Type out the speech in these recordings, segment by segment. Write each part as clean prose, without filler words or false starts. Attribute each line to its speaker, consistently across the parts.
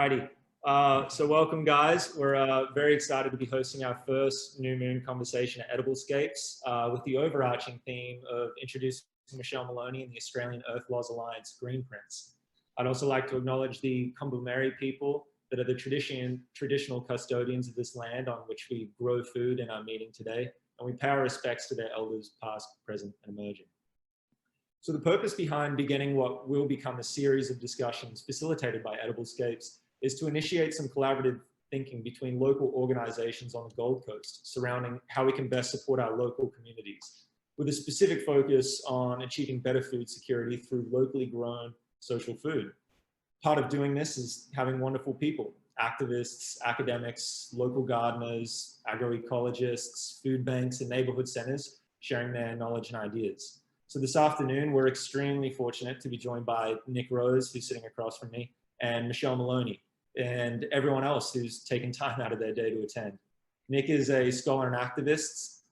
Speaker 1: Righty. So welcome, guys. We're very excited to be hosting our first New Moon conversation at EdibleScapes with the overarching theme of introducing Michelle Maloney and the Australian Earth Laws Alliance Greenprints. I'd also like to acknowledge the Kombumerri people that are the traditional custodians of this land on which we grow food in our meeting today, and we pay our respects to their elders past, present, and emerging. So the purpose behind beginning what will become a series of discussions facilitated by EdibleScapes is to initiate some collaborative thinking between local organizations on the Gold Coast surrounding how we can best support our local communities, with a specific focus on achieving better food security through locally grown social food. Part of doing this is having wonderful people, activists, academics, local gardeners, agroecologists, food banks, and neighborhood centers sharing their knowledge and ideas. So this afternoon, we're extremely fortunate to be joined by Nick Rose, who's sitting across from me, and Michelle Maloney, and everyone else who's taken time out of their day to attend. Nick is a scholar and activist,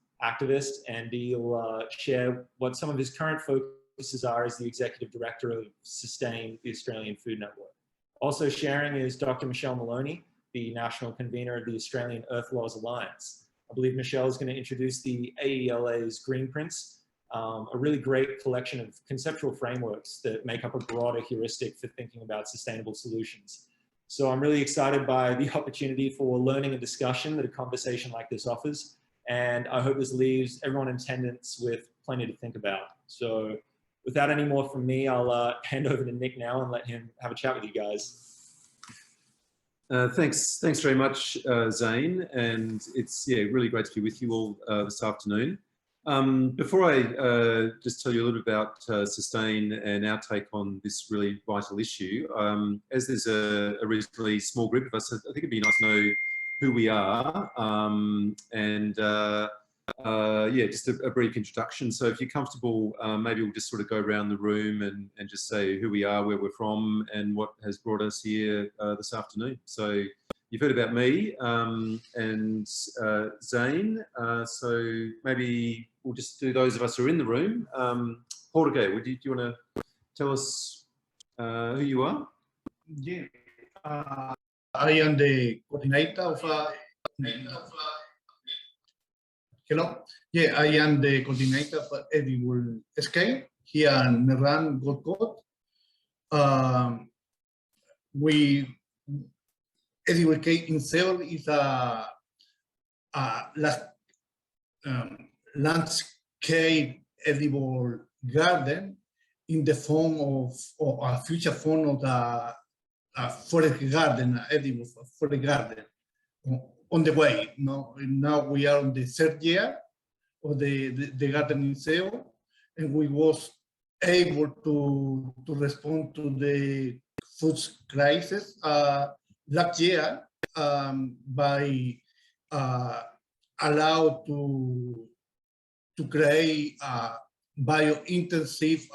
Speaker 1: and he'll share what some of his current focuses are as the executive director of Sustain, the Australian Food Network. Also sharing is Dr. Michelle Maloney, the national convener of the Australian Earth Laws Alliance. I believe Michelle is going to introduce the AELA's Greenprints, a really great collection of conceptual frameworks that make up a broader heuristic for thinking about sustainable solutions. So I'm really excited by the opportunity for learning and discussion that a conversation like this offers. And I hope this leaves everyone in attendance with plenty to think about. So without any more from me, I'll hand over to Nick now and let him have a chat with you guys.
Speaker 2: Thanks very much, Zane. And it's really great to be with you all this afternoon. Before I just tell you a little bit about Sustain and our take on this really vital issue, as there's a reasonably small group of us, I think it'd be nice to know who we are just a brief introduction. So if you're comfortable, maybe we'll just sort of go around the room and just say who we are, where we're from, and what has brought us here this afternoon. So you've heard about me and Zane, so maybe we'll just do those of us who are in the room. Jorge, do you want to tell us who you are?
Speaker 3: Yeah, I am the coordinator of hello. Yeah, I am the coordinator for EdibleScapes here in Merran, Gold Coast. EdibleScapes itself is a landscape edible garden in the form of a future form of the forest garden, edible forest garden on the way. Now we are on the third year of the garden itself, and we was able to respond to the food crisis last year by allowed to create bio-intensive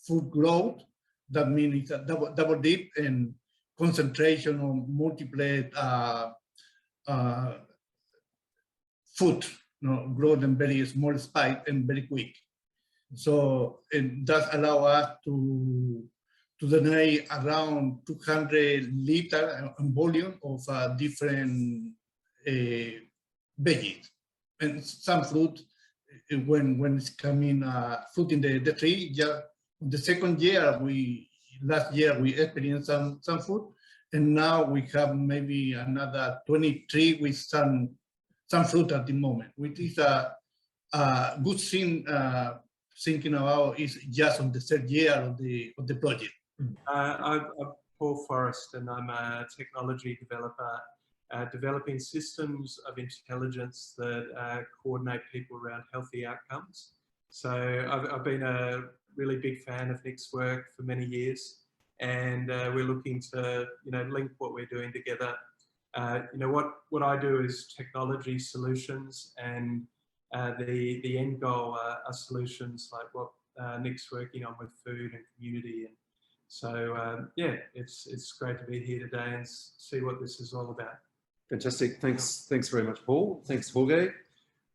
Speaker 3: food growth. That means it's a double dip and concentration on multiple food, growth in very small spike and very quick. So it does allow us to donate around 200 liters in volume of different veggies and some fruit when it's coming fruit in the tree. Yeah, the second year last year we experienced some fruit, and now we have maybe another 23 with some fruit at the moment, which is a good thing. Thinking about is just on the third year of the project.
Speaker 4: I'm Paul Forrest, and I'm a technology developer developing systems of intelligence that coordinate people around healthy outcomes. So I've been a really big fan of Nick's work for many years, and we're looking to link what we're doing together. What I do is technology solutions, and the end goal are solutions like what Nick's working on with food and community. And so it's great to be here today and see what this is all about.
Speaker 2: Fantastic. Thanks very much, Paul. Thanks, Jorge.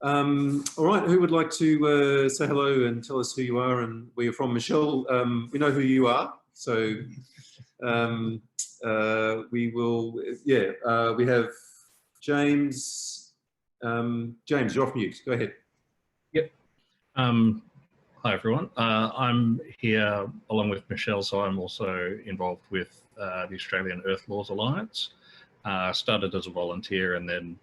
Speaker 2: All right, who would like to say hello and tell us who you are and where you're from? Michelle, we know who you are, so we will, we have James. James, you're off mute. Go ahead.
Speaker 5: Yep. Hi, everyone. I'm here along with Michelle, so I'm also involved with the Australian Earth Laws Alliance. Started as a volunteer and then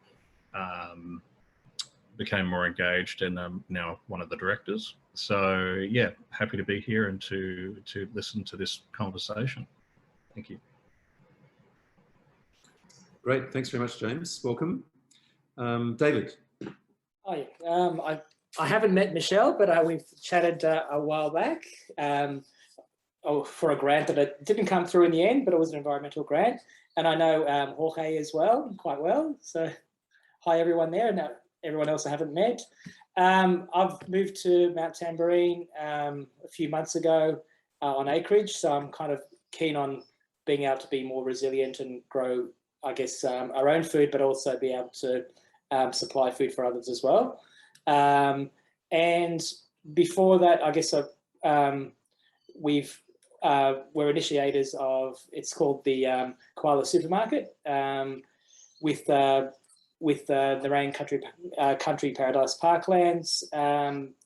Speaker 5: became more engaged, and I'm now one of the directors. So yeah, happy to be here and to listen to this conversation. Thank you.
Speaker 2: Great, thanks very much, James. Welcome. David.
Speaker 6: Hi, I haven't met Michelle, but we've chatted a while back for a grant that didn't come through in the end, but it was an environmental grant. And I know Jorge as well, quite well. So hi, everyone there, and everyone else I haven't met. I've moved to Mount Tamborine a few months ago on acreage, so I'm kind of keen on being able to be more resilient and grow, I guess, our own food, but also be able to supply food for others as well. And before that, I guess we're initiators of, it's called the Koala Supermarket with the Narang Country Paradise Parklands,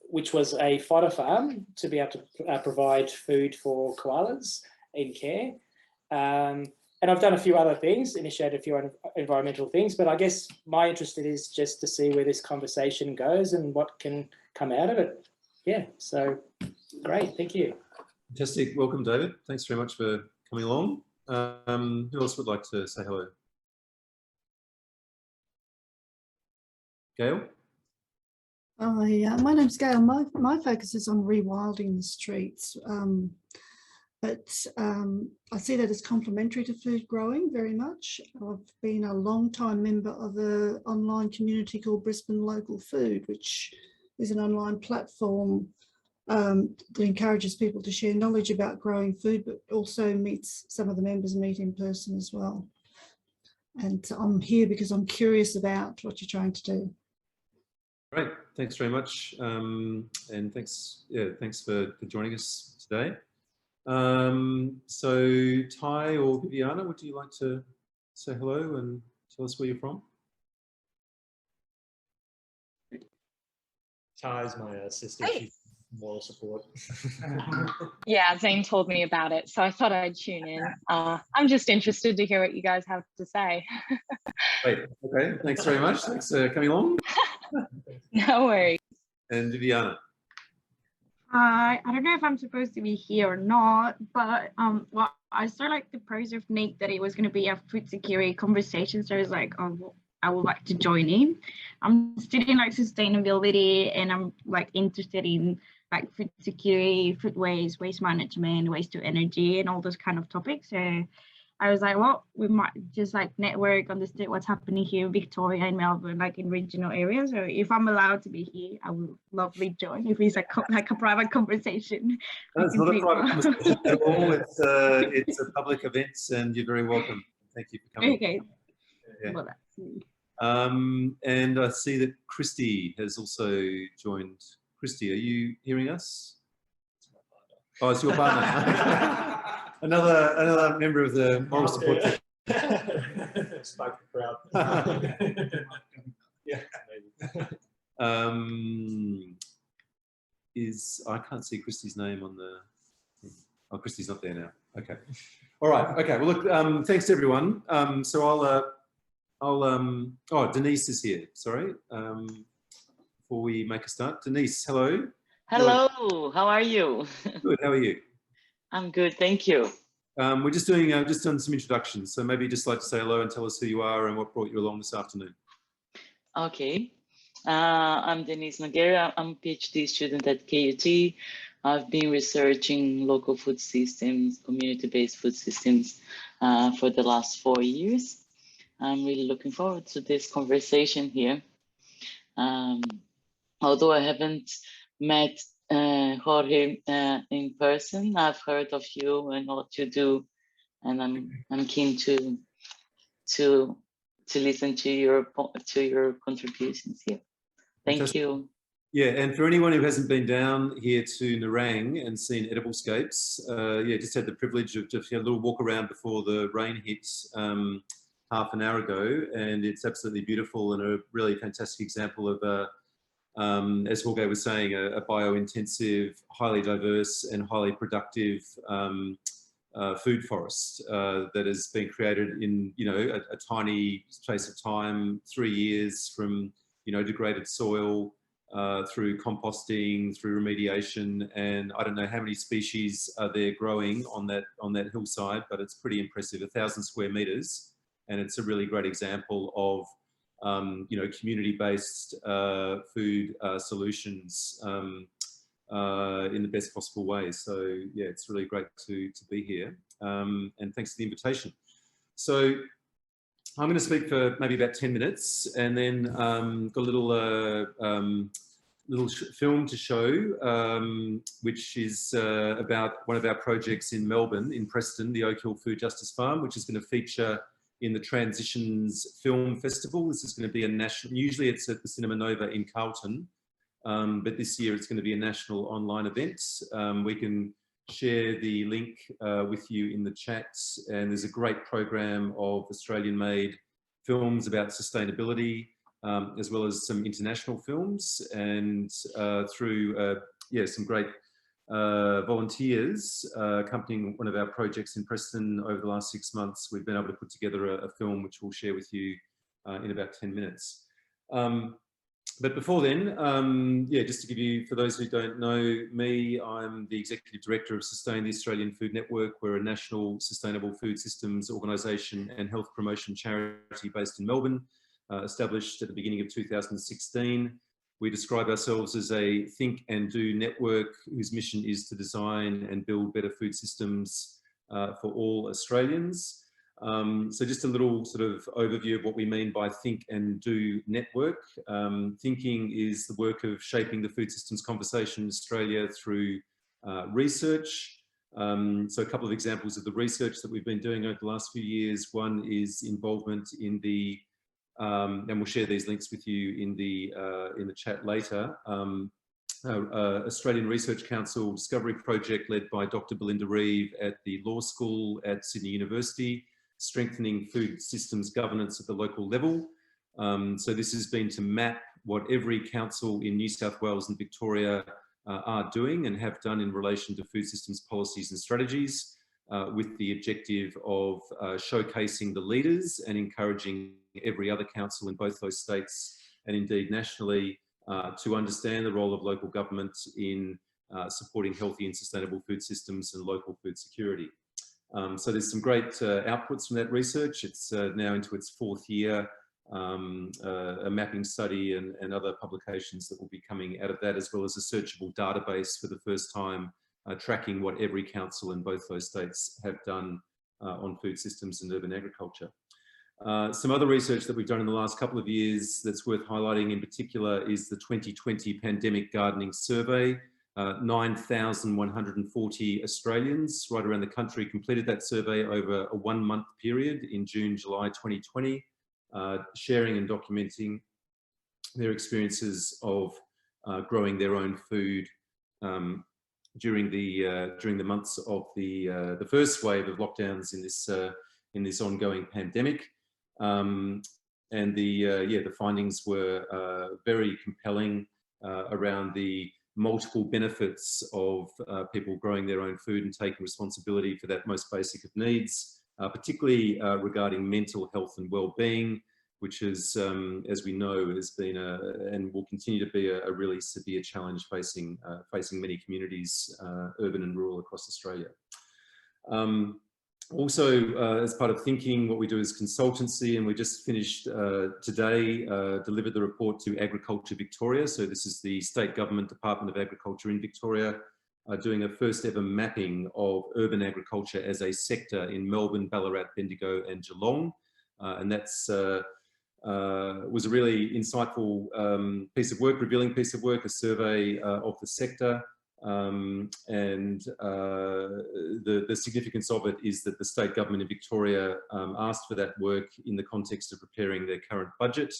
Speaker 6: which was a fodder farm to be able to provide food for koalas in care. And I've done a few other things, initiated a few environmental things, but I guess my interest is just to see where this conversation goes and what can come out of it. Yeah, so great, thank you.
Speaker 2: Fantastic, welcome David. Thanks very much for coming along. Who else would like to say hello? Gail?
Speaker 7: Yeah, my name's Gail. My focus is on rewilding the streets. But I see that as complementary to food growing very much. I've been a long-time member of an online community called Brisbane Local Food, which is an online platform that encourages people to share knowledge about growing food, but also some of the members meet in person as well. And I'm here because I'm curious about what you're trying to do.
Speaker 2: Great, thanks very much. And thanks for joining us today. So Ty or Viviana, would you like to say hello and tell us where you're from?
Speaker 1: Ty's my sister.
Speaker 8: Hey.
Speaker 1: She's moral support.
Speaker 8: Yeah, Zane told me about it, so I thought I'd tune in. I'm just interested to hear what you guys have to say.
Speaker 2: Great, okay, thanks very much. Thanks for coming along.
Speaker 8: No worries.
Speaker 2: And Viviana.
Speaker 9: I don't know if I'm supposed to be here or not, but well, I saw like the post of Nick that it was going to be a food security conversation, so I was like, oh, I would like to join in. I'm studying like sustainability, and I'm like interested in like food security, food waste, waste management, waste to energy, and all those kind of topics. So I was like, well, we might just like network, understand what's happening here in Victoria and Melbourne, like in regional areas. So if I'm allowed to be here, I would lovely join. If it's like a private conversation.
Speaker 2: No, it's not a private conversation at all. It's a public event, and you're very welcome. Thank you for coming.
Speaker 9: Okay.
Speaker 2: Yeah.
Speaker 9: Well, that's me.
Speaker 2: And I see that Christy has also joined. Christy, are you hearing us? Oh, it's your partner. Another member of the moral support team.
Speaker 1: Spoke the crowd. Yeah, maybe.
Speaker 2: I can't see Christy's name on the. Oh, Christy's not there now. Okay. All right. Okay. Well, look. Thanks everyone. So oh, Denise is here. Sorry. Before we make a start, Denise. Hello.
Speaker 10: Hello. How are you?
Speaker 2: Good. How are you?
Speaker 10: I'm good, thank you.
Speaker 2: We're just doing some introductions. So maybe just like to say hello and tell us who you are and what brought you along this afternoon.
Speaker 10: Okay. I'm Denise Nogueira. I'm a PhD student at KUT. I've been researching local food systems, community-based food systems for the last 4 years. I'm really looking forward to this conversation here. Although I haven't met Jorge in person, I've heard of you and what you do, and I'm keen to listen to your contributions here. Thank you.
Speaker 2: Yeah, and for anyone who hasn't been down here to Nerang and seen EdibleScapes, yeah, just had the privilege of just a little walk around before the rain hit half an hour ago, and it's absolutely beautiful and a really fantastic example of, as Jorge was saying, a bio-intensive, highly diverse and highly productive food forest that has been created in, you know, a tiny space of time, 3 years from, you know, degraded soil, through composting, through remediation, and I don't know how many species are there growing on that hillside, but it's pretty impressive, 1,000 square meters, and it's a really great example of you know, community-based food solutions in the best possible way. So yeah, it's really great to be here, and thanks for the invitation. So I'm going to speak for maybe about 10 minutes, and then got a little film to show, which is about one of our projects in Melbourne, in Preston, the Oak Hill Food Justice Farm, which is going to feature in the Transitions Film Festival. This is going to be a national, usually it's at the Cinema Nova in Carlton, but this year it's going to be a national online event. We can share the link with you in the chat, and there's a great program of Australian-made films about sustainability, as well as some international films, and through yeah, some great volunteers accompanying one of our projects in Preston over the last 6 months, we've been able to put together a film which we'll share with you in about 10 minutes. But before then, yeah, just to give you, for those who don't know me, I'm the Executive Director of Sustain the Australian Food Network. We're a national sustainable food systems organisation and health promotion charity based in Melbourne, established at the beginning of 2016. We describe ourselves as a think and do network whose mission is to design and build better food systems for all Australians. So just a little sort of overview of what we mean by think and do network. Thinking is the work of shaping the food systems conversation in Australia through research. So a couple of examples of the research that we've been doing over the last few years. One is involvement in the, and we'll share these links with you in the chat later, Australian Research Council Discovery Project led by Dr. Belinda Reeve at the Law School at Sydney University, strengthening food systems governance at the local level. So this has been to map what every council in New South Wales and Victoria are doing and have done in relation to food systems policies and strategies, with the objective of showcasing the leaders and encouraging every other council in both those states and indeed nationally to understand the role of local government in supporting healthy and sustainable food systems and local food security. So there's some great outputs from that research. It's now into its 4th year, a mapping study and other publications that will be coming out of that, as well as a searchable database for the first time, tracking what every council in both those states have done on food systems and urban agriculture. Some other research that we've done in the last couple of years that's worth highlighting in particular is the 2020 Pandemic Gardening Survey. 9,140 Australians right around the country completed that survey over a 1-month period in June, July 2020, sharing and documenting their experiences of growing their own food during the months of the first wave of lockdowns in this ongoing pandemic. And the findings were very compelling around the multiple benefits of people growing their own food and taking responsibility for that most basic of needs, particularly regarding mental health and well-being, which is, as we know, has been and will continue to be a really severe challenge facing many communities, urban and rural, across Australia. Also, as part of thinking, what we do is consultancy, and we just finished today, delivered the report to Agriculture Victoria. So this is the State Government Department of Agriculture in Victoria, doing a first ever mapping of urban agriculture as a sector in Melbourne, Ballarat, Bendigo and Geelong. And that's was a really insightful piece of work, revealing piece of work, a survey of the sector. The significance of it is that the state government in Victoria asked for that work in the context of preparing their current budget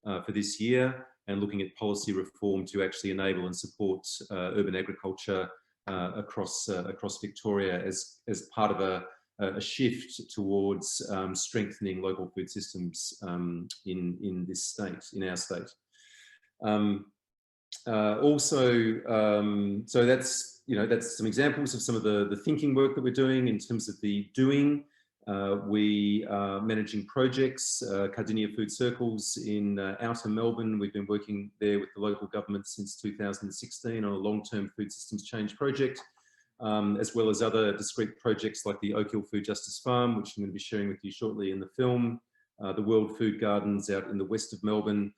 Speaker 2: for this year, and looking at policy reform to actually enable and support urban agriculture across Victoria as part of a shift towards strengthening local food systems in this state, in our state. So that's some examples of some of the thinking work that we're doing. In terms of the doing, we are managing projects, Cardinia Food Circles in outer Melbourne. We've been working there with the local government since 2016 on a long-term food systems change project, as well as other discrete projects like the Oak Hill Food Justice Farm, which I'm going to be sharing with you shortly in the film, the World Food Gardens out in the west of Melbourne,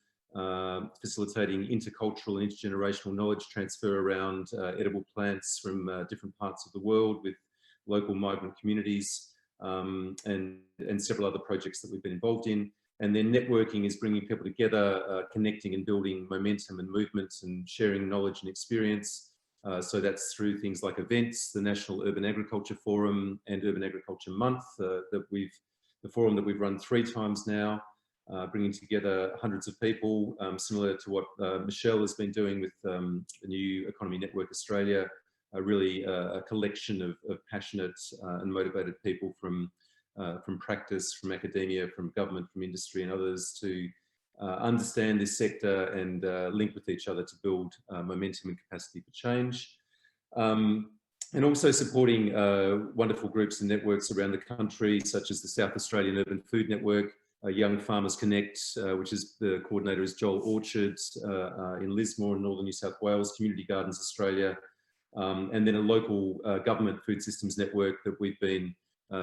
Speaker 2: facilitating intercultural and intergenerational knowledge transfer around edible plants from different parts of the world with local migrant communities, and several other projects that we've been involved in. And then networking is bringing people together, connecting and building momentum and movement and sharing knowledge and experience. So that's through things like events, the National Urban Agriculture Forum and Urban Agriculture Month, the forum that we've run 3 times now, bringing together hundreds of people, similar to what Michelle has been doing with the New Economy Network Australia, really a collection of passionate and motivated people from practice, from academia, from government, from industry and others to understand this sector and link with each other to build momentum and capacity for change. And also supporting wonderful groups and networks around the country, such as the South Australian Urban Food Network, Young Farmers Connect, which is the coordinator is Joel Orchard in Lismore in Northern New South Wales, Community Gardens Australia, and then a local government food systems network that we've been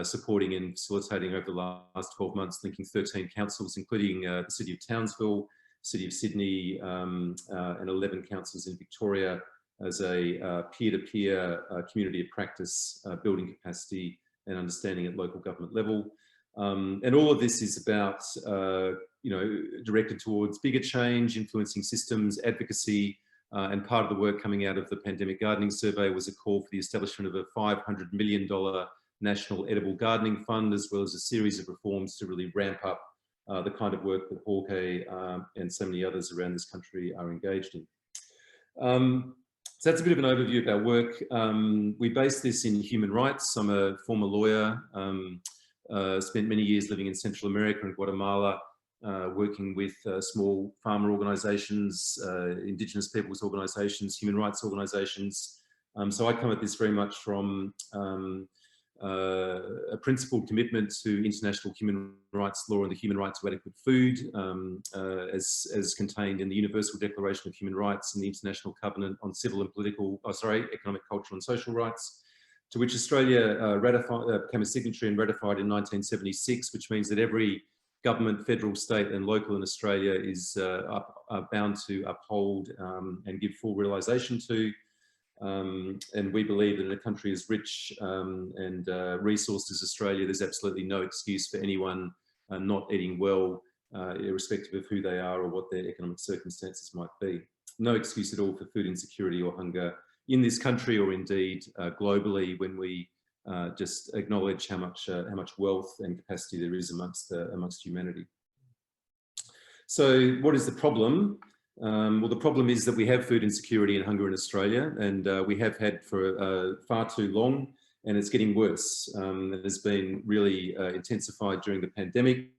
Speaker 2: supporting and facilitating over the last 12 months, linking 13 councils, including the City of Townsville, City of Sydney, and 11 councils in Victoria as a peer-to-peer community of practice, building capacity and understanding at local government level. And all of this is about, directed towards bigger change, influencing systems, advocacy, and part of the work coming out of the Pandemic Gardening Survey was a call for the establishment of a $500 million National Edible Gardening Fund, as well as a series of reforms to really ramp up the kind of work that Jorge and so many others around this country are engaged in. So that's a bit of an overview of our work. We base this in human rights. I'm a former lawyer, spent many years living in Central America and Guatemala, working with small farmer organisations, Indigenous peoples organisations, human rights organisations. So I come at this very much from a principled commitment to international human rights law and the human right to adequate food, as contained in the Universal Declaration of Human Rights and the International Covenant on Civil and Economic, Cultural and Social Rights, to which Australia became a signatory and ratified in 1976, which means that every government, federal, state and local in Australia is bound to uphold and give full realisation to. And we believe that in a country as rich and resourced as Australia, there's absolutely no excuse for anyone not eating well, irrespective of who they are or what their economic circumstances might be. No excuse at all for food insecurity or hunger in this country, or indeed globally, when we just acknowledge how much wealth and capacity there is amongst humanity. So what is the problem? Well, the problem is that we have food insecurity and hunger in Australia, and we have had for far too long, and it's getting worse. It has been really intensified during the pandemic.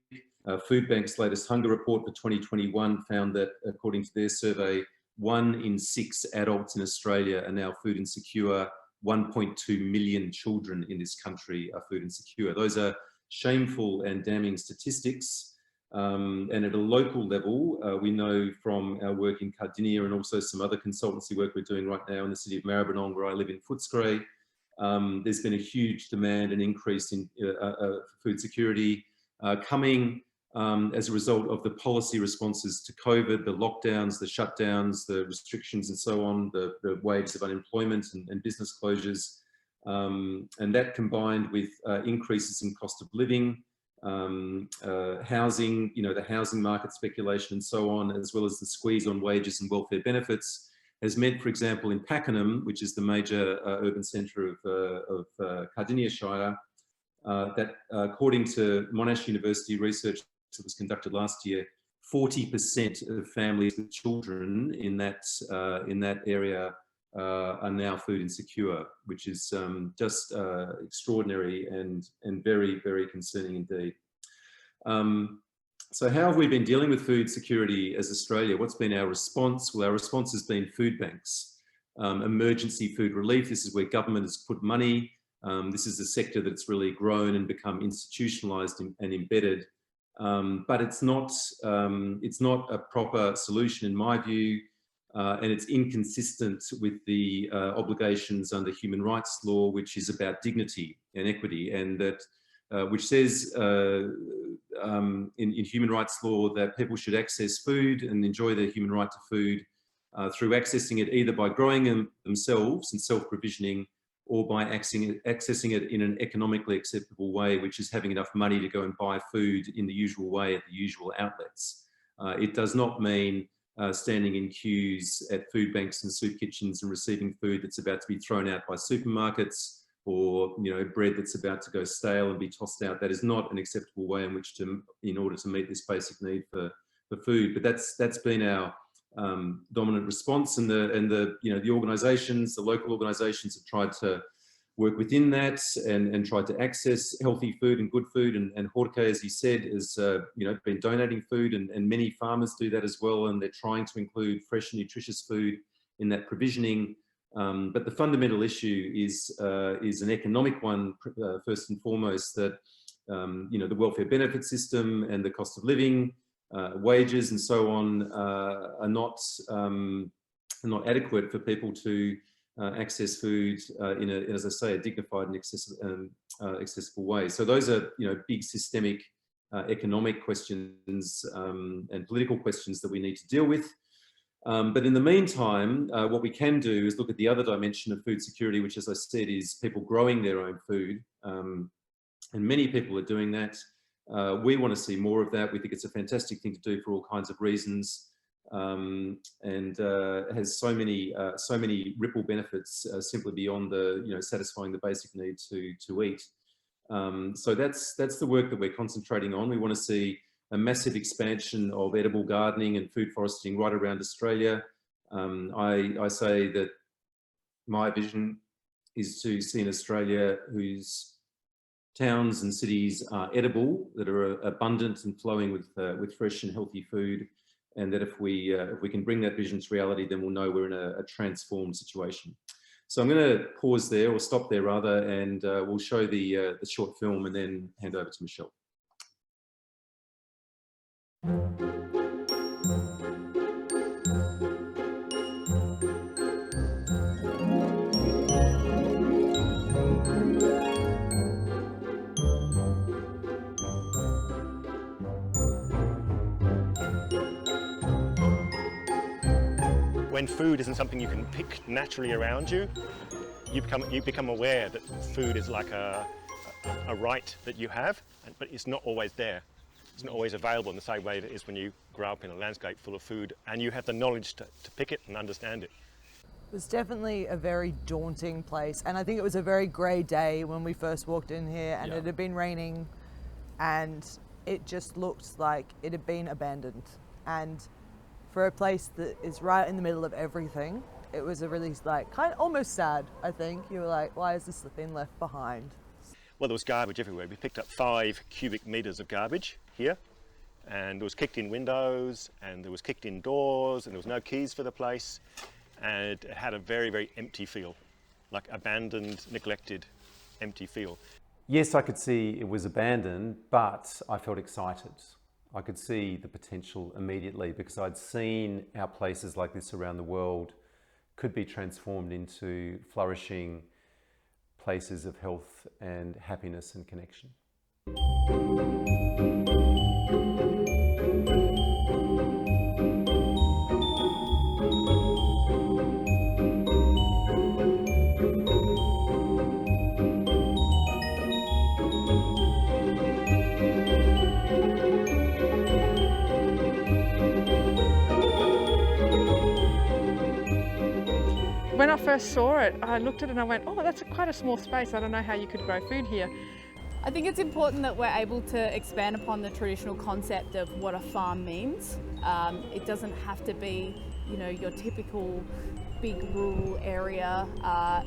Speaker 2: Food Bank's latest hunger report for 2021 found that, according to their survey, 1 in 6 adults in Australia are now food insecure. 1.2 million children in this country are food insecure. Those are shameful and damning statistics. And at a local level, we know from our work in Cardinia and also some other consultancy work we're doing right now in the city of Maribyrnong, where I live in Footscray, there's been a huge demand and increase in food security coming as a result of the policy responses to COVID, the lockdowns, the shutdowns, the restrictions and so on, the waves of unemployment and business closures. And that combined with increases in cost of living, housing, the housing market speculation and so on, as well as the squeeze on wages and welfare benefits, has meant, for example, in Pakenham, which is the major urban centre of Cardinia Shire, that according to Monash University research that was conducted last year, 40% of families with children in that area are now food insecure, which is just extraordinary and very, very concerning indeed. So how have we been dealing with food security as Australia? What's been our response? Well, our response has been food banks, emergency food relief. This is where government has put money. This is a sector that's really grown and become institutionalized and embedded. But it's not a proper solution in my view, and it's inconsistent with the obligations under human rights law, which is about dignity and equity, and that which says in human rights law that people should access food and enjoy their human right to food through accessing it either by growing them themselves and self-provisioning, or by accessing it in an economically acceptable way, which is having enough money to go and buy food in the usual way at the usual outlets. It does not mean standing in queues at food banks and soup kitchens and receiving food that's about to be thrown out by supermarkets, or bread that's about to go stale and be tossed out. That is not an acceptable way in which in order to meet this basic need for food. But that's been our dominant response, and the organisations, the local organisations, have tried to work within that and tried to access healthy food and good food. And Jorge, as he said, has been donating food, and many farmers do that as well, and they're trying to include fresh and nutritious food in that provisioning. But the fundamental issue is an economic one, first and foremost, that the welfare benefit system and the cost of living, wages and so on are not adequate for people to access food in as I say, a dignified and accessible way. So those are big systemic economic questions and political questions that we need to deal with. But in the meantime, what we can do is look at the other dimension of food security, which, as I said, is people growing their own food. And many people are doing that. We want to see more of that. We think it's a fantastic thing to do for all kinds of reasons, and has so many ripple benefits simply beyond the satisfying the basic need to eat. So that's the work that we're concentrating on. We want to see a massive expansion of edible gardening and food foresting right around Australia. I say that my vision is to see an Australia whose towns and cities are edible, that are abundant and flowing with fresh and healthy food, and that if we can bring that vision to reality, then we'll know we're in a transformed situation. So I'm going to pause there, or stop there rather, and we'll show the short film and then hand over to Michelle.
Speaker 11: When food isn't something you can pick naturally around you, you become aware that food is like a right that you have, but it's not always there. It's not always available in the same way it is when you grow up in a landscape full of food and you have the knowledge to pick it and understand it.
Speaker 12: It was definitely a very daunting place, and I think it was a very grey day when we first walked in here, and it had been raining and it just looked like it had been abandoned. And for a place that is right in the middle of everything, it was a really almost sad, I think. You were like, why has this been left behind?
Speaker 11: Well, there was garbage everywhere. We picked up 5 cubic metres of garbage here, and there was kicked in windows, and there was kicked in doors, and there was no keys for the place, and it had a very, very empty feel, like abandoned, neglected, empty feel.
Speaker 2: Yes, I could see it was abandoned, but I felt excited. I could see the potential immediately because I'd seen how places like this around the world could be transformed into flourishing places of health and happiness and connection.
Speaker 13: When I first saw it, I looked at it and I went, oh, that's quite a small space. I don't know how you could grow food here. I think it's important that we're able to expand upon the traditional concept of what a farm means. It doesn't have to be, you know, your typical big rural area.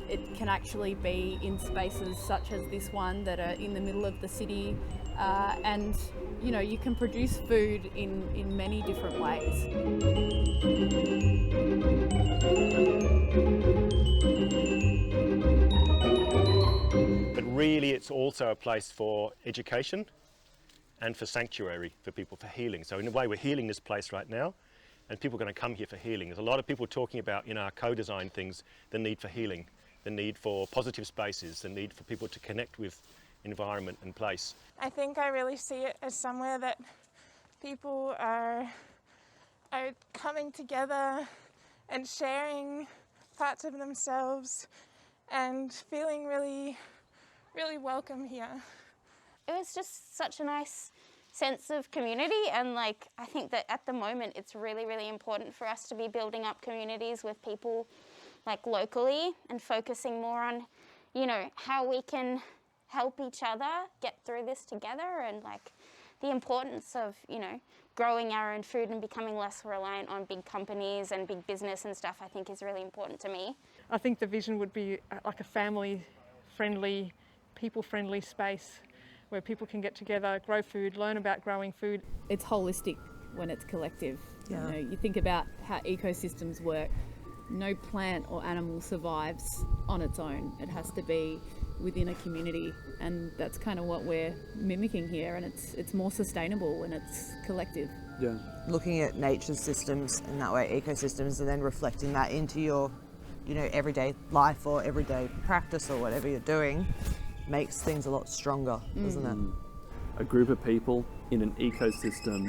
Speaker 13: It can actually be in spaces such as this one that are in the middle of the city, and you know, you can produce food in many different ways.
Speaker 11: But really it's also a place for education and for sanctuary for people, for healing. So in a way we're healing this place right now, and people are going to come here for healing. There's a lot of people talking about, in our co-design things, the need for healing, the need for positive spaces, the need for people to connect with environment and place.
Speaker 14: I think I really see it as somewhere that people are coming together and sharing parts of themselves and feeling really, really welcome here.
Speaker 15: It was just such a nice sense of community, and like I think that at the moment it's really, really important for us to be building up communities with people like locally and focusing more on, you know, how we can help each other get through this together, and like the importance of, you know, growing our own food and becoming less reliant on big companies and big business and stuff, I think is really important to me.
Speaker 16: I think the vision would be like a family-friendly, people-friendly space where people can get together, grow food, learn about growing food.
Speaker 13: It's holistic when it's collective.
Speaker 12: Yeah.
Speaker 13: You know, you think about how ecosystems work. No plant or animal survives on its own. It has to be within a community, and that's kind of what we're mimicking here, and it's more sustainable when it's collective.
Speaker 12: Yeah. Looking at nature's systems in that way, ecosystems, and then reflecting that into your, you know, everyday life or everyday practice or whatever you're doing makes things a lot stronger, doesn't it?
Speaker 17: A group of people in an ecosystem,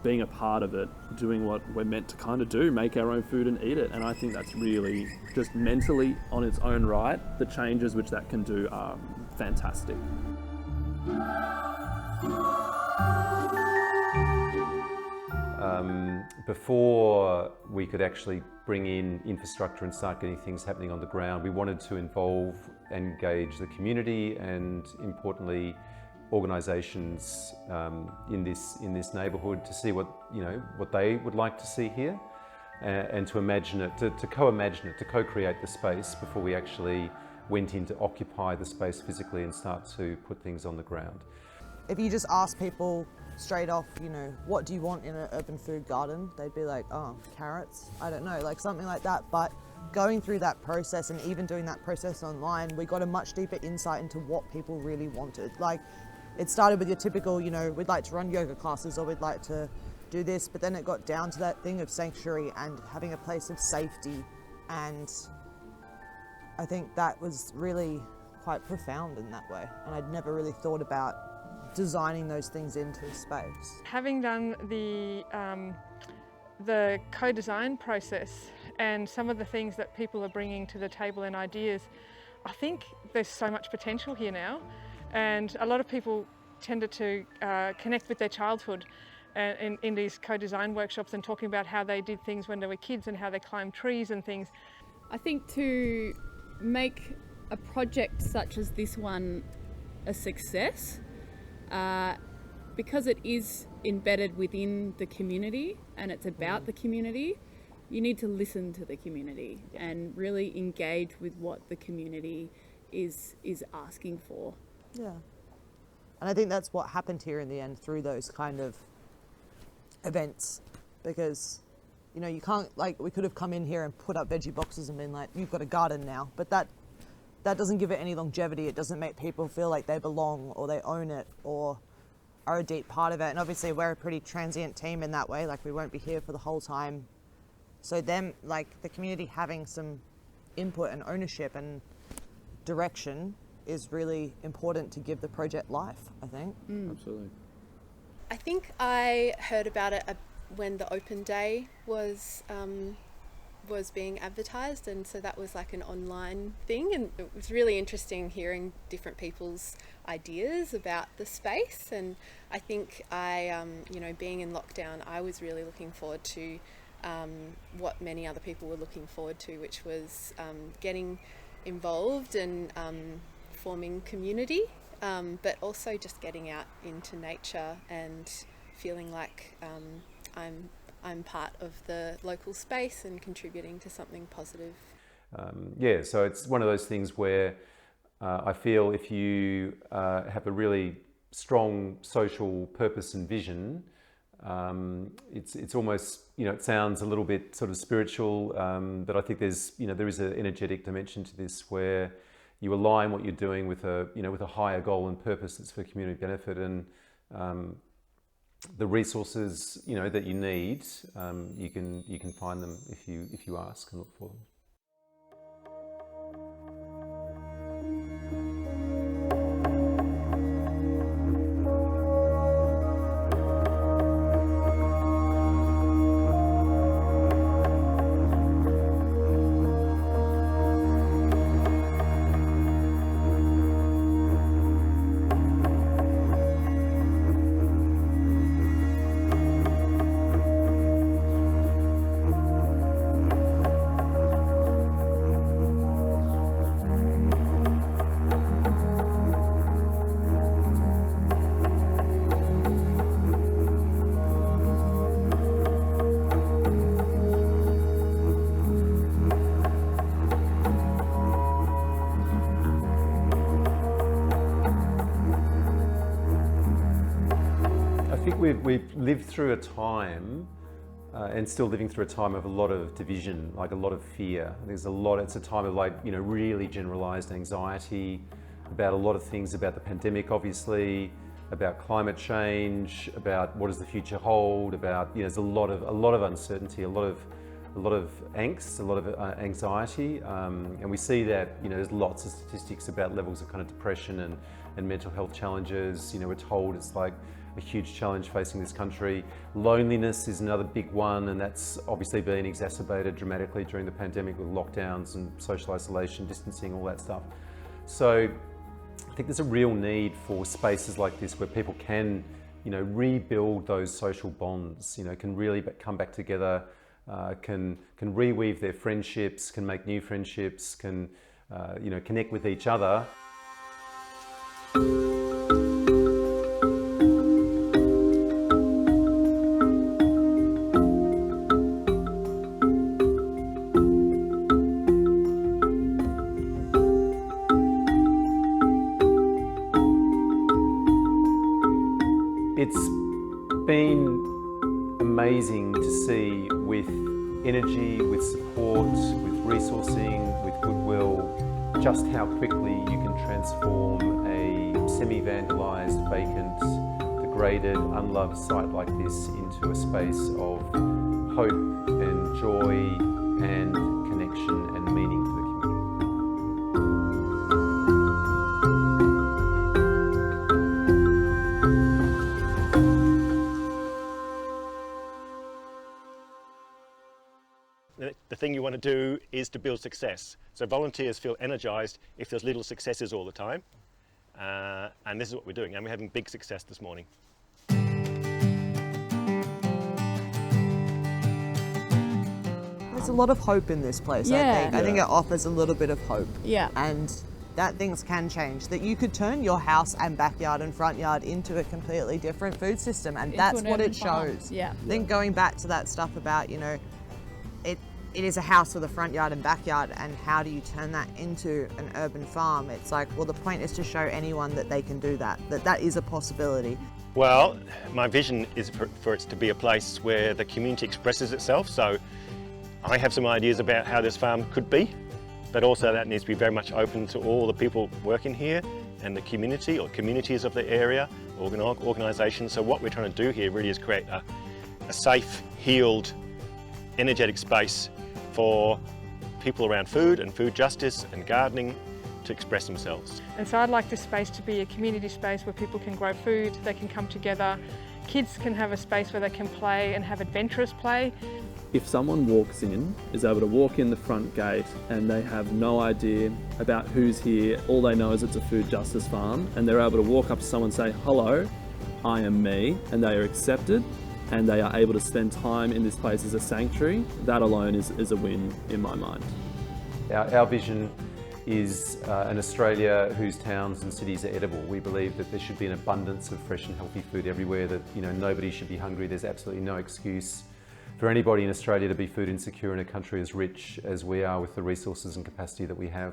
Speaker 17: being a part of it, doing what we're meant to kind of do, make our own food and eat it. And I think that's really just mentally on its own right, the changes which that can do are fantastic.
Speaker 2: Before we could actually bring in infrastructure and start getting things happening on the ground, we wanted to involve and engage the community and, importantly, organisations in this neighbourhood to see what they would like to see here, and to imagine it, to co-imagine it, to co-create the space before we actually went in to occupy the space physically and start to put things on the ground.
Speaker 12: If you just ask people straight off, you know, what do you want in an urban food garden? They'd be like, oh, carrots? I don't know, like something like that. But going through that process and even doing that process online, we got a much deeper insight into what people really wanted. Like, it started with your typical, you know, we'd like to run yoga classes or we'd like to do this, but then it got down to that thing of sanctuary and having a place of safety. And I think that was really quite profound in that way. And I'd never really thought about designing those things into a space.
Speaker 16: Having done the co-design process and some of the things that people are bringing to the table and ideas, I think there's so much potential here now. And a lot of people tended to connect with their childhood in these co-design workshops and talking about how they did things when they were kids and how they climbed trees and things.
Speaker 13: I think to make a project such as this one a success, because it is embedded within the community and it's about the community, you need to listen to the community and really engage with what the community is asking for.
Speaker 12: Yeah. And I think that's what happened here in the end through those kind of events, because, you know, you can't, like, we could have come in here and put up veggie boxes and been like, you've got a garden now, but that doesn't give it any longevity. It doesn't make people feel like they belong or they own it or are a deep part of it. And obviously we're a pretty transient team in that way, like we won't be here for the whole time. So them, like the community having some input and ownership and direction is really important to give the project life, I think.
Speaker 17: Absolutely.
Speaker 18: I think I heard about it when the open day was being advertised, and so that was like an online thing, and it was really interesting hearing different people's ideas about the space. And I think you know, being in lockdown, I was really looking forward to what many other people were looking forward to, which was getting involved and forming community but also just getting out into nature and feeling like I'm part of the local space and contributing to something positive.
Speaker 2: Yeah, so it's one of those things where I feel if you have a really strong social purpose and vision, it's almost, it sounds a little bit sort of spiritual, but I think there's, there is an energetic dimension to this where you align what you're doing with a higher goal and purpose that's for community benefit, and the resources, that you need, you can find them if you ask and look for them. We've lived through a time and still living through a time of a lot of division, like a lot of fear. It's a time of really generalized anxiety about a lot of things, about the pandemic, obviously, about climate change, about what does the future hold, about, there's a lot of uncertainty, a lot of angst, a lot of anxiety. And we see that, there's lots of statistics about levels of kind of depression and mental health challenges. We're told it's like a huge challenge facing this country. Loneliness is another big one, and that's obviously been exacerbated dramatically during the pandemic with lockdowns and social isolation, distancing, all that stuff. So I think there's a real need for spaces like this where people can, rebuild those social bonds, can really come back together, can reweave their friendships, can make new friendships, can, connect with each other. It's been amazing to see with energy, with support, with resourcing, with goodwill, just how quickly you can transform a semi-vandalised, vacant, degraded, unloved site like this into a space of hope and joy and connection and meaning for the community.
Speaker 11: The thing you want to do is to build success. So volunteers feel energized if there's little successes all the time. And this is what we're doing. And we're having big success this morning.
Speaker 12: There's a lot of hope in this place,
Speaker 13: Yeah.
Speaker 12: I think it offers a little bit of hope.
Speaker 13: Yeah.
Speaker 12: And that things can change, that you could turn your house and backyard and front yard into a completely different food system, and that's what it shows.
Speaker 13: Yeah.
Speaker 12: I think going back to that stuff about, it is a house with a front yard and backyard, and how do you turn that into an urban farm? It's like, well, the point is to show anyone that they can do that is a possibility.
Speaker 11: Well, my vision is for it to be a place where the community expresses itself. So I have some ideas about how this farm could be, but also that needs to be very much open to all the people working here and the community or communities of the area, organisations. So what we're trying to do here really is create a safe, healed, energetic space for people around food and food justice and gardening to express themselves.
Speaker 16: And so I'd like this space to be a community space where people can grow food, they can come together, kids can have a space where they can play and have adventurous play.
Speaker 17: If someone walks in, is able to walk in the front gate and they have no idea about who's here, all they know is it's a food justice farm, and they're able to walk up to someone and say, "Hello, I am me," and they are accepted, and they are able to spend time in this place as a sanctuary, that alone is a win in my mind.
Speaker 2: Our vision is an Australia whose towns and cities are edible. We believe that there should be an abundance of fresh and healthy food everywhere, that nobody should be hungry. There's absolutely no excuse for anybody in Australia to be food insecure in a country as rich as we are with the resources and capacity that we have.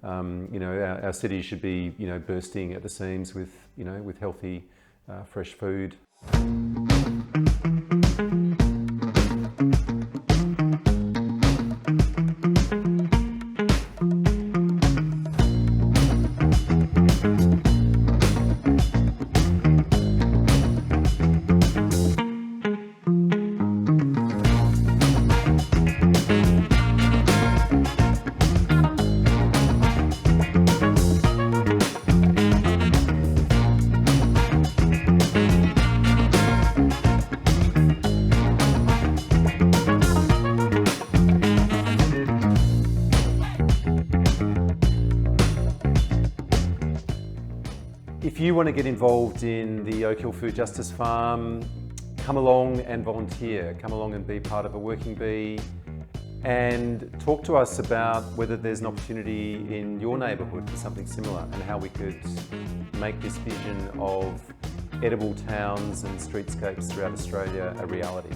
Speaker 2: Our cities should be bursting at the seams with healthy, fresh food. If you want to get involved in the Oak Hill Food Justice Farm, come along and volunteer. Come along and be part of a working bee and talk to us about whether there's an opportunity in your neighbourhood for something similar and how we could make this vision of edible towns and streetscapes throughout Australia a reality.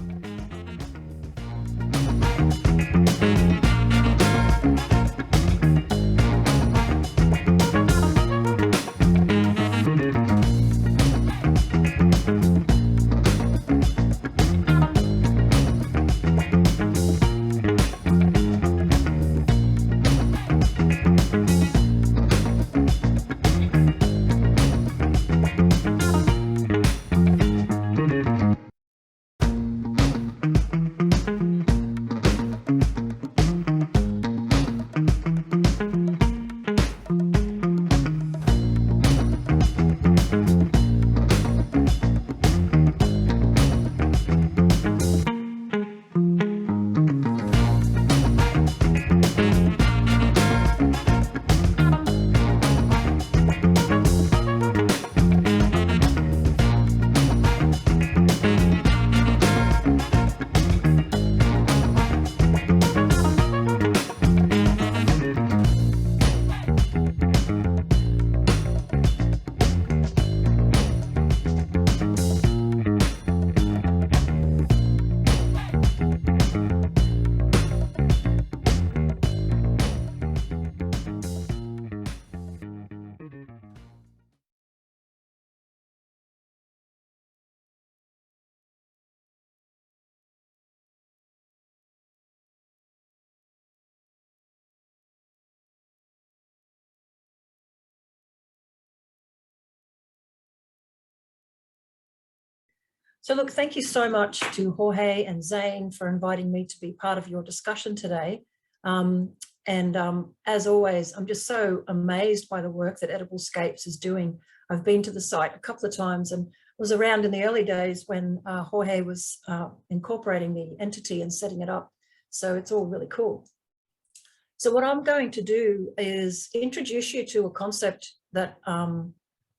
Speaker 19: So look, thank you so much to Jorge and Zane for inviting me to be part of your discussion today. As always, I'm just so amazed by the work that EdibleScapes is doing. I've been to the site a couple of times and was around in the early days when Jorge was incorporating the entity and setting it up. So it's all really cool. So what I'm going to do is introduce you to a concept that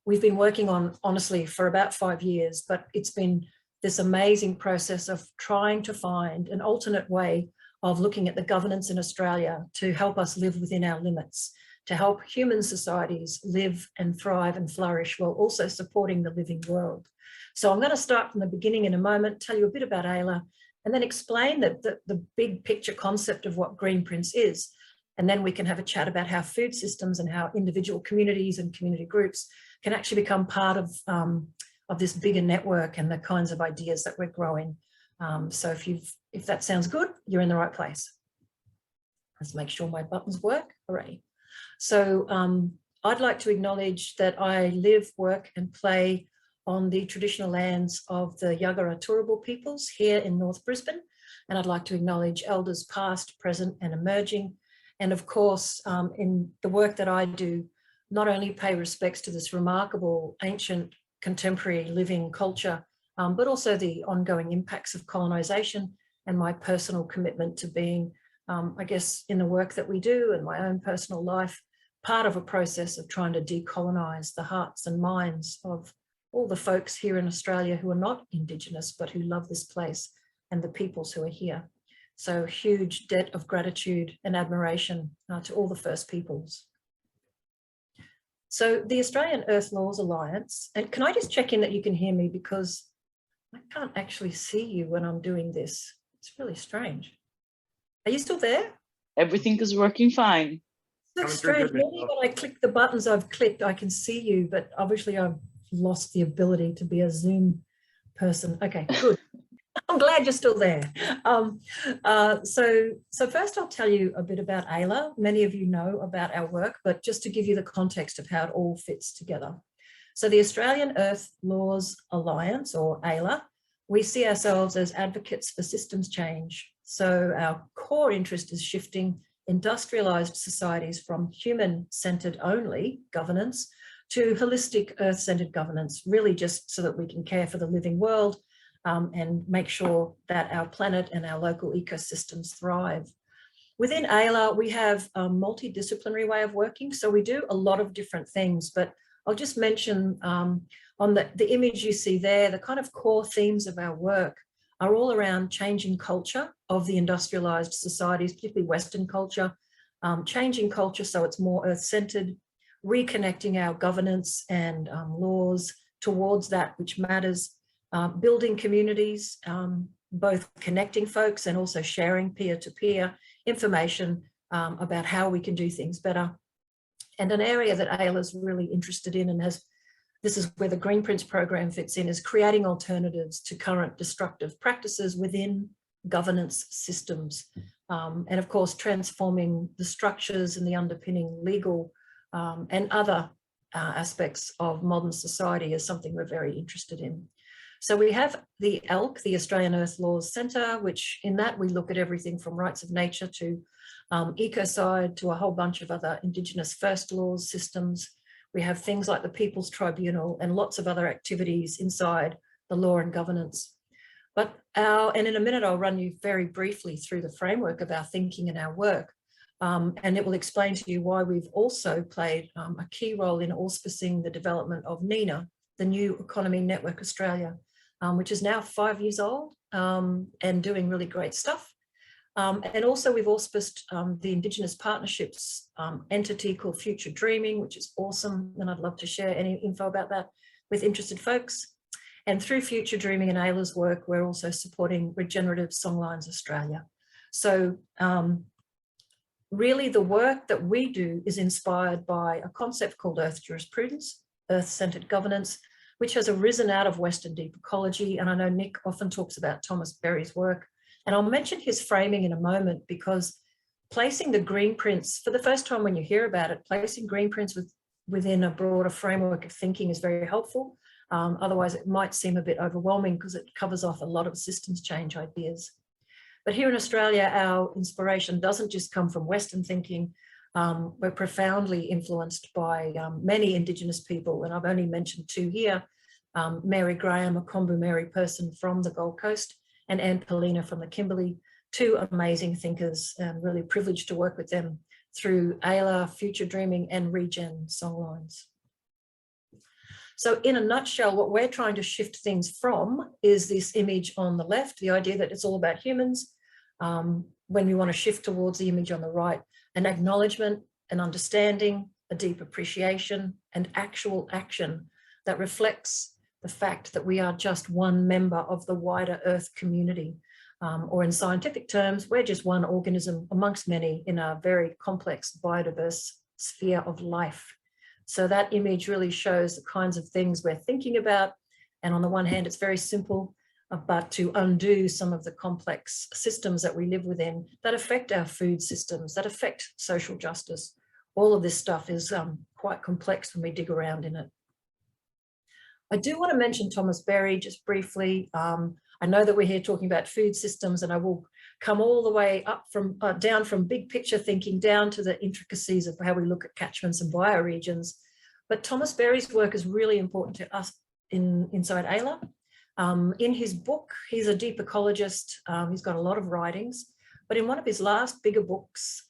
Speaker 19: we've been working on, honestly, for about 5 years, but it's been this amazing process of trying to find an alternate way of looking at the governance in Australia to help us live within our limits, to help human societies live and thrive and flourish while also supporting the living world. So I'm going to start from the beginning in a moment, tell you a bit about Ayla, and then explain the big picture concept of what Greenprints is. And then we can have a chat about how food systems and how individual communities and community groups can actually become part of this bigger network and the kinds of ideas that we're growing. So if that sounds good, you're in the right place. Let's make sure my buttons work. Hooray. So I'd like to acknowledge that I live, work and play on the traditional lands of the Yagara Turrbal peoples here in North Brisbane. And I'd like to acknowledge elders past, present and emerging. And of course, in the work that I do, not only pay respects to this remarkable ancient contemporary living culture, but also the ongoing impacts of colonisation and my personal commitment to being, I guess, in the work that we do and my own personal life, part of a process of trying to decolonise the hearts and minds of all the folks here in Australia who are not Indigenous, but who love this place and the peoples who are here. So huge debt of gratitude and admiration to all the First Peoples. So the Australian Earth Laws Alliance, and can I just check in that you can hear me, because I can't actually see you when I'm doing this. It's really strange. Are you still there?
Speaker 10: Everything is working fine.
Speaker 19: Looks strange. Maybe when I click the buttons I've clicked, I can see you, but obviously I've lost the ability to be a Zoom person. Okay, good. I'm glad you're still there. So first I'll tell you a bit about AILA. Many of you know about our work, but just to give you the context of how it all fits together. So the Australian Earth Laws Alliance, or AILA, we see ourselves as advocates for systems change. So our core interest is shifting industrialized societies from human-centered only governance to holistic earth-centered governance, really just so that we can care for the living world and make sure that our planet and our local ecosystems thrive. Within AILA, we have a multidisciplinary way of working. So we do a lot of different things, but I'll just mention on the image you see there, the kind of core themes of our work are all around changing culture of the industrialized societies, particularly Western culture, changing culture so it's more earth-centered, reconnecting our governance and laws towards that which matters, building communities, both connecting folks and also sharing peer-to-peer information about how we can do things better. And an area that AILA is really interested in, and this is where the Greenprints program fits in, is creating alternatives to current destructive practices within governance systems. And of course, transforming the structures and the underpinning legal and other aspects of modern society is something we're very interested in. So we have the ALC, the Australian Earth Laws Centre, which in that we look at everything from rights of nature to ecocide to a whole bunch of other Indigenous first laws systems. We have things like the People's Tribunal and lots of other activities inside the law and governance. And in a minute, I'll run you very briefly through the framework of our thinking and our work. And it will explain to you why we've also played a key role in auspicing the development of NENA, the New Economy Network Australia, which is now 5 years old and doing really great stuff. And also we've auspiced the Indigenous Partnerships entity called Future Dreaming, which is awesome. And I'd love to share any info about that with interested folks. And through Future Dreaming and AILA's work, we're also supporting Regenerative Songlines Australia. So really the work that we do is inspired by a concept called Earth Jurisprudence, Earth-centered governance, which has arisen out of Western deep ecology. And I know Nick often talks about Thomas Berry's work. And I'll mention his framing in a moment, because placing the Greenprints, for the first time when you hear about it, placing Greenprints within a broader framework of thinking is very helpful. Otherwise, it might seem a bit overwhelming because it covers off a lot of systems change ideas. But here in Australia, our inspiration doesn't just come from Western thinking. We're profoundly influenced by many Indigenous people, and I've only mentioned two here, Mary Graham, a Kombu Mary person from the Gold Coast, and Anne Polina from the Kimberley, two amazing thinkers, and really privileged to work with them through AILA, Future Dreaming, and Regen Songlines. So in a nutshell, what we're trying to shift things from is this image on the left, the idea that it's all about humans. When we want to shift towards the image on the right, an acknowledgement, an understanding, a deep appreciation, and actual action that reflects the fact that we are just one member of the wider Earth community. Or in scientific terms, we're just one organism amongst many in a very complex, biodiverse sphere of life. So that image really shows the kinds of things we're thinking about. And on the one hand, it's very simple, but to undo some of the complex systems that we live within that affect our food systems, that affect social justice. All of this stuff is quite complex when we dig around in it. I do want to mention Thomas Berry just briefly. I know that we're here talking about food systems, and I will come all the way up from down from big picture thinking down to the intricacies of how we look at catchments and bioregions. But Thomas Berry's work is really important to us inside AILA. In his book, he's a deep ecologist. He's got a lot of writings, but in one of his last bigger books,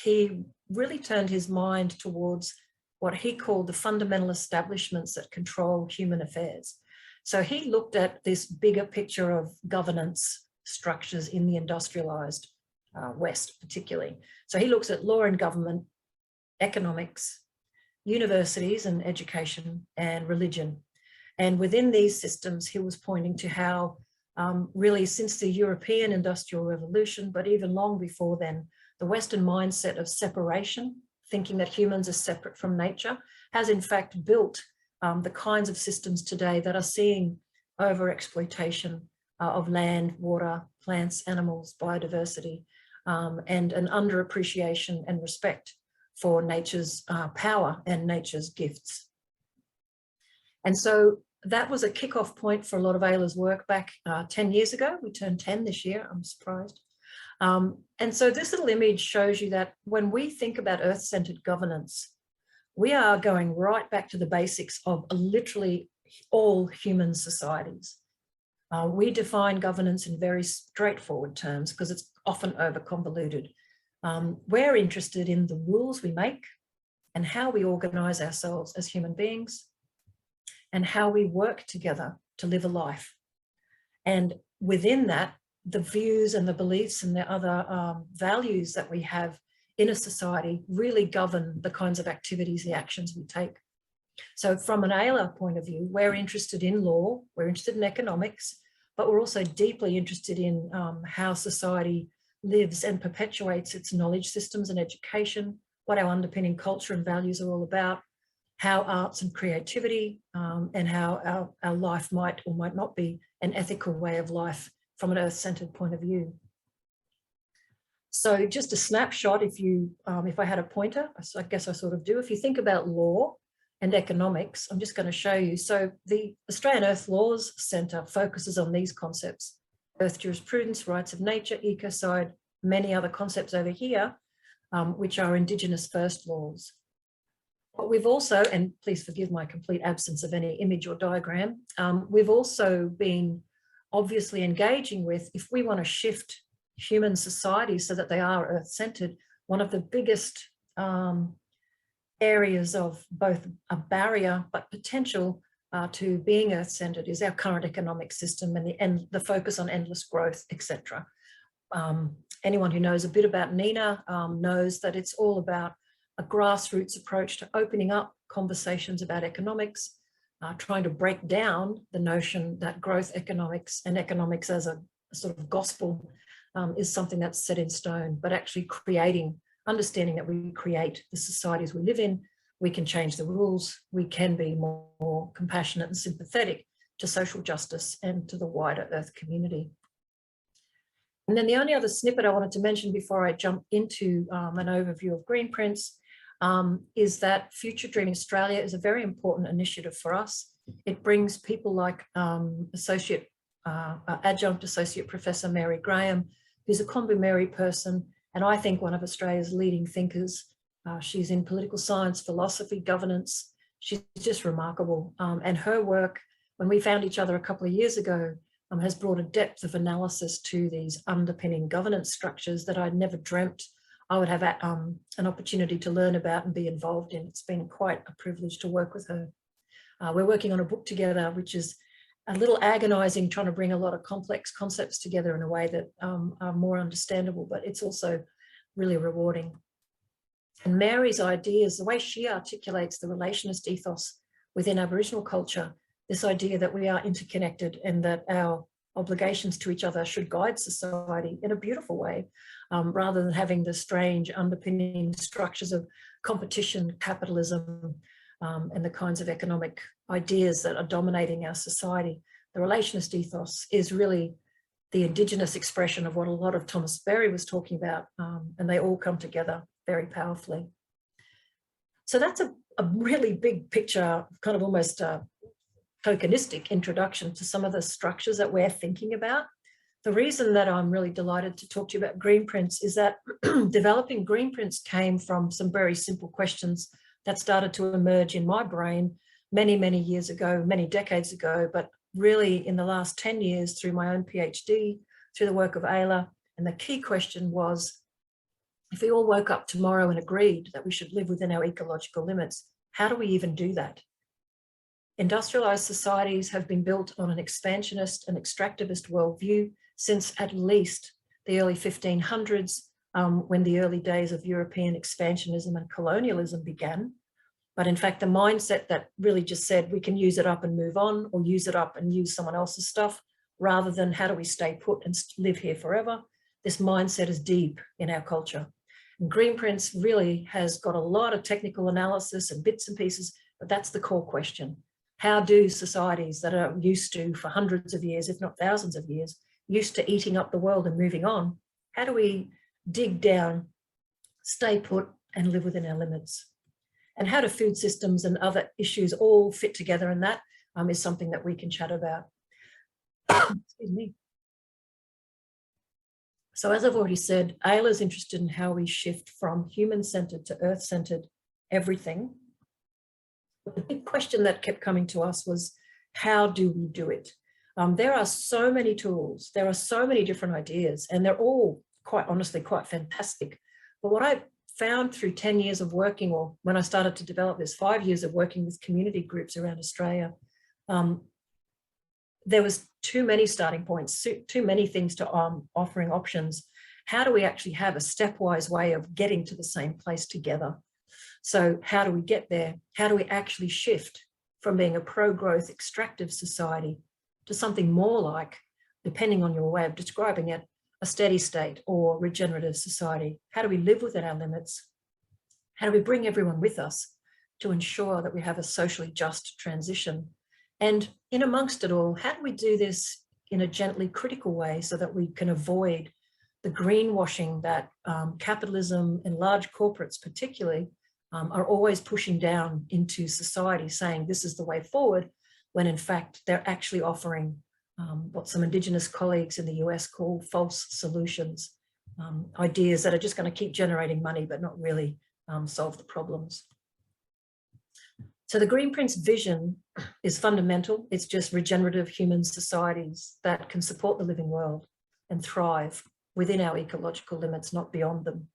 Speaker 19: he really turned his mind towards what he called the fundamental establishments that control human affairs. So he looked at this bigger picture of governance, structures in the industrialized West particularly. So he looks at law and government, economics, universities and education, and religion. And within these systems, he was pointing to how really since the European Industrial Revolution, but even long before then, the Western mindset of separation, thinking that humans are separate from nature, has in fact built the kinds of systems today that are seeing over-exploitation of land, water, plants, animals, biodiversity, and an underappreciation and respect for nature's power and nature's gifts. And so that was a kickoff point for a lot of Ayla's work back 10 years ago. We turned 10 this year, I'm surprised. And so this little image shows you that when we think about earth-centered governance, we are going right back to the basics of literally all human societies. We define governance in very straightforward terms because it's often over-convoluted. We're interested in the rules we make and how we organize ourselves as human beings and how we work together to live a life. And within that, the views and the beliefs and the other values that we have in a society really govern the kinds of activities, the actions we take. So from an Ayla point of view, we're interested in law, we're interested in economics, but we're also deeply interested in how society lives and perpetuates its knowledge systems and education, what our underpinning culture and values are all about, how arts and creativity and how our life might or might not be an ethical way of life from an earth-centered point of view. So just a snapshot, if I had a pointer, I guess I sort of do. If you think about law and economics, I'm just going to show you. So the Australian Earth Laws Centre focuses on these concepts: earth jurisprudence, rights of nature, ecocide, many other concepts over here, which are Indigenous first laws. But we've also, and please forgive my complete absence of any image or diagram, we've also been obviously engaging with, if we want to shift human society so that they are earth-centered, one of the biggest areas of both a barrier but potential to being earth-centered is our current economic system and the focus on endless growth, etc. Anyone who knows a bit about NINA knows that it's all about a grassroots approach to opening up conversations about economics, trying to break down the notion that growth economics and economics as a sort of gospel is something that's set in stone, but actually understanding that we create the societies we live in, we can change the rules, we can be more compassionate and sympathetic to social justice and to the wider Earth community. And then the only other snippet I wanted to mention before I jump into an overview of Greenprints is that Future Dreaming Australia is a very important initiative for us. It brings people like Adjunct Associate Professor Mary Graham, who's a Kombu person, and I think one of Australia's leading thinkers. She's in political science, philosophy, governance. She's just remarkable. And her work, when we found each other a couple of years ago, has brought a depth of analysis to these underpinning governance structures that I'd never dreamt I would have an opportunity to learn about and be involved in. It's been quite a privilege to work with her. We're working on a book together, which is a little agonizing, trying to bring a lot of complex concepts together in a way that are more understandable, but it's also really rewarding. And Mary's ideas, the way she articulates the relationist ethos within Aboriginal culture, this idea that we are interconnected and that our obligations to each other should guide society in a beautiful way, rather than having the strange underpinning structures of competition, capitalism, and the kinds of economic ideas that are dominating our society. The relationist ethos is really the Indigenous expression of what a lot of Thomas Berry was talking about, and they all come together very powerfully. So that's a really big picture, kind of almost tokenistic introduction to some of the structures that we're thinking about. The reason that I'm really delighted to talk to you about Greenprints is that developing Greenprints came from some very simple questions that started to emerge in my brain many, many years ago, many decades ago, but really in the last 10 years through my own PhD, through the work of Ayla. And the key question was, if we all woke up tomorrow and agreed that we should live within our ecological limits, how do we even do that? Industrialized societies have been built on an expansionist and extractivist worldview since at least the early 1500s, when the early days of European expansionism and colonialism began. But in fact, the mindset that really just said we can use it up and move on, or use it up and use someone else's stuff, rather than how do we stay put and live here forever, this mindset is deep in our culture. And Greenprints really has got a lot of technical analysis and bits and pieces, but that's the core question. How do societies that are used to, for hundreds of years, if not thousands of years, used to eating up the world and moving on, how do we dig down, stay put, and live within our limits? And how do food systems and other issues all fit together? And that is something that we can chat about. Excuse me. So as I've already said, Ayla's interested in how we shift from human-centered to earth-centered everything. The big question that kept coming to us was, how do we do it? There are so many tools, there are so many different ideas, and they're all, quite honestly, quite fantastic. But what I found through 10 years of working, or when I started to develop this, 5 years of working with community groups around Australia, there was too many starting points, too many things to offering options. How do we actually have a stepwise way of getting to the same place together? So how do we get there? How do we actually shift from being a pro-growth extractive society to something more like, depending on your way of describing it, a steady state or regenerative society? How do we live within our limits? How do we bring everyone with us to ensure that we have a socially just transition? And in amongst it all, how do we do this in a gently critical way so that we can avoid the greenwashing that capitalism and large corporates particularly are always pushing down into society, saying this is the way forward, when in fact they're actually offering what some Indigenous colleagues in the US call false solutions, ideas that are just going to keep generating money but not really solve the problems. So the Greenprints vision is fundamental. It's just regenerative human societies that can support the living world and thrive within our ecological limits, not beyond them.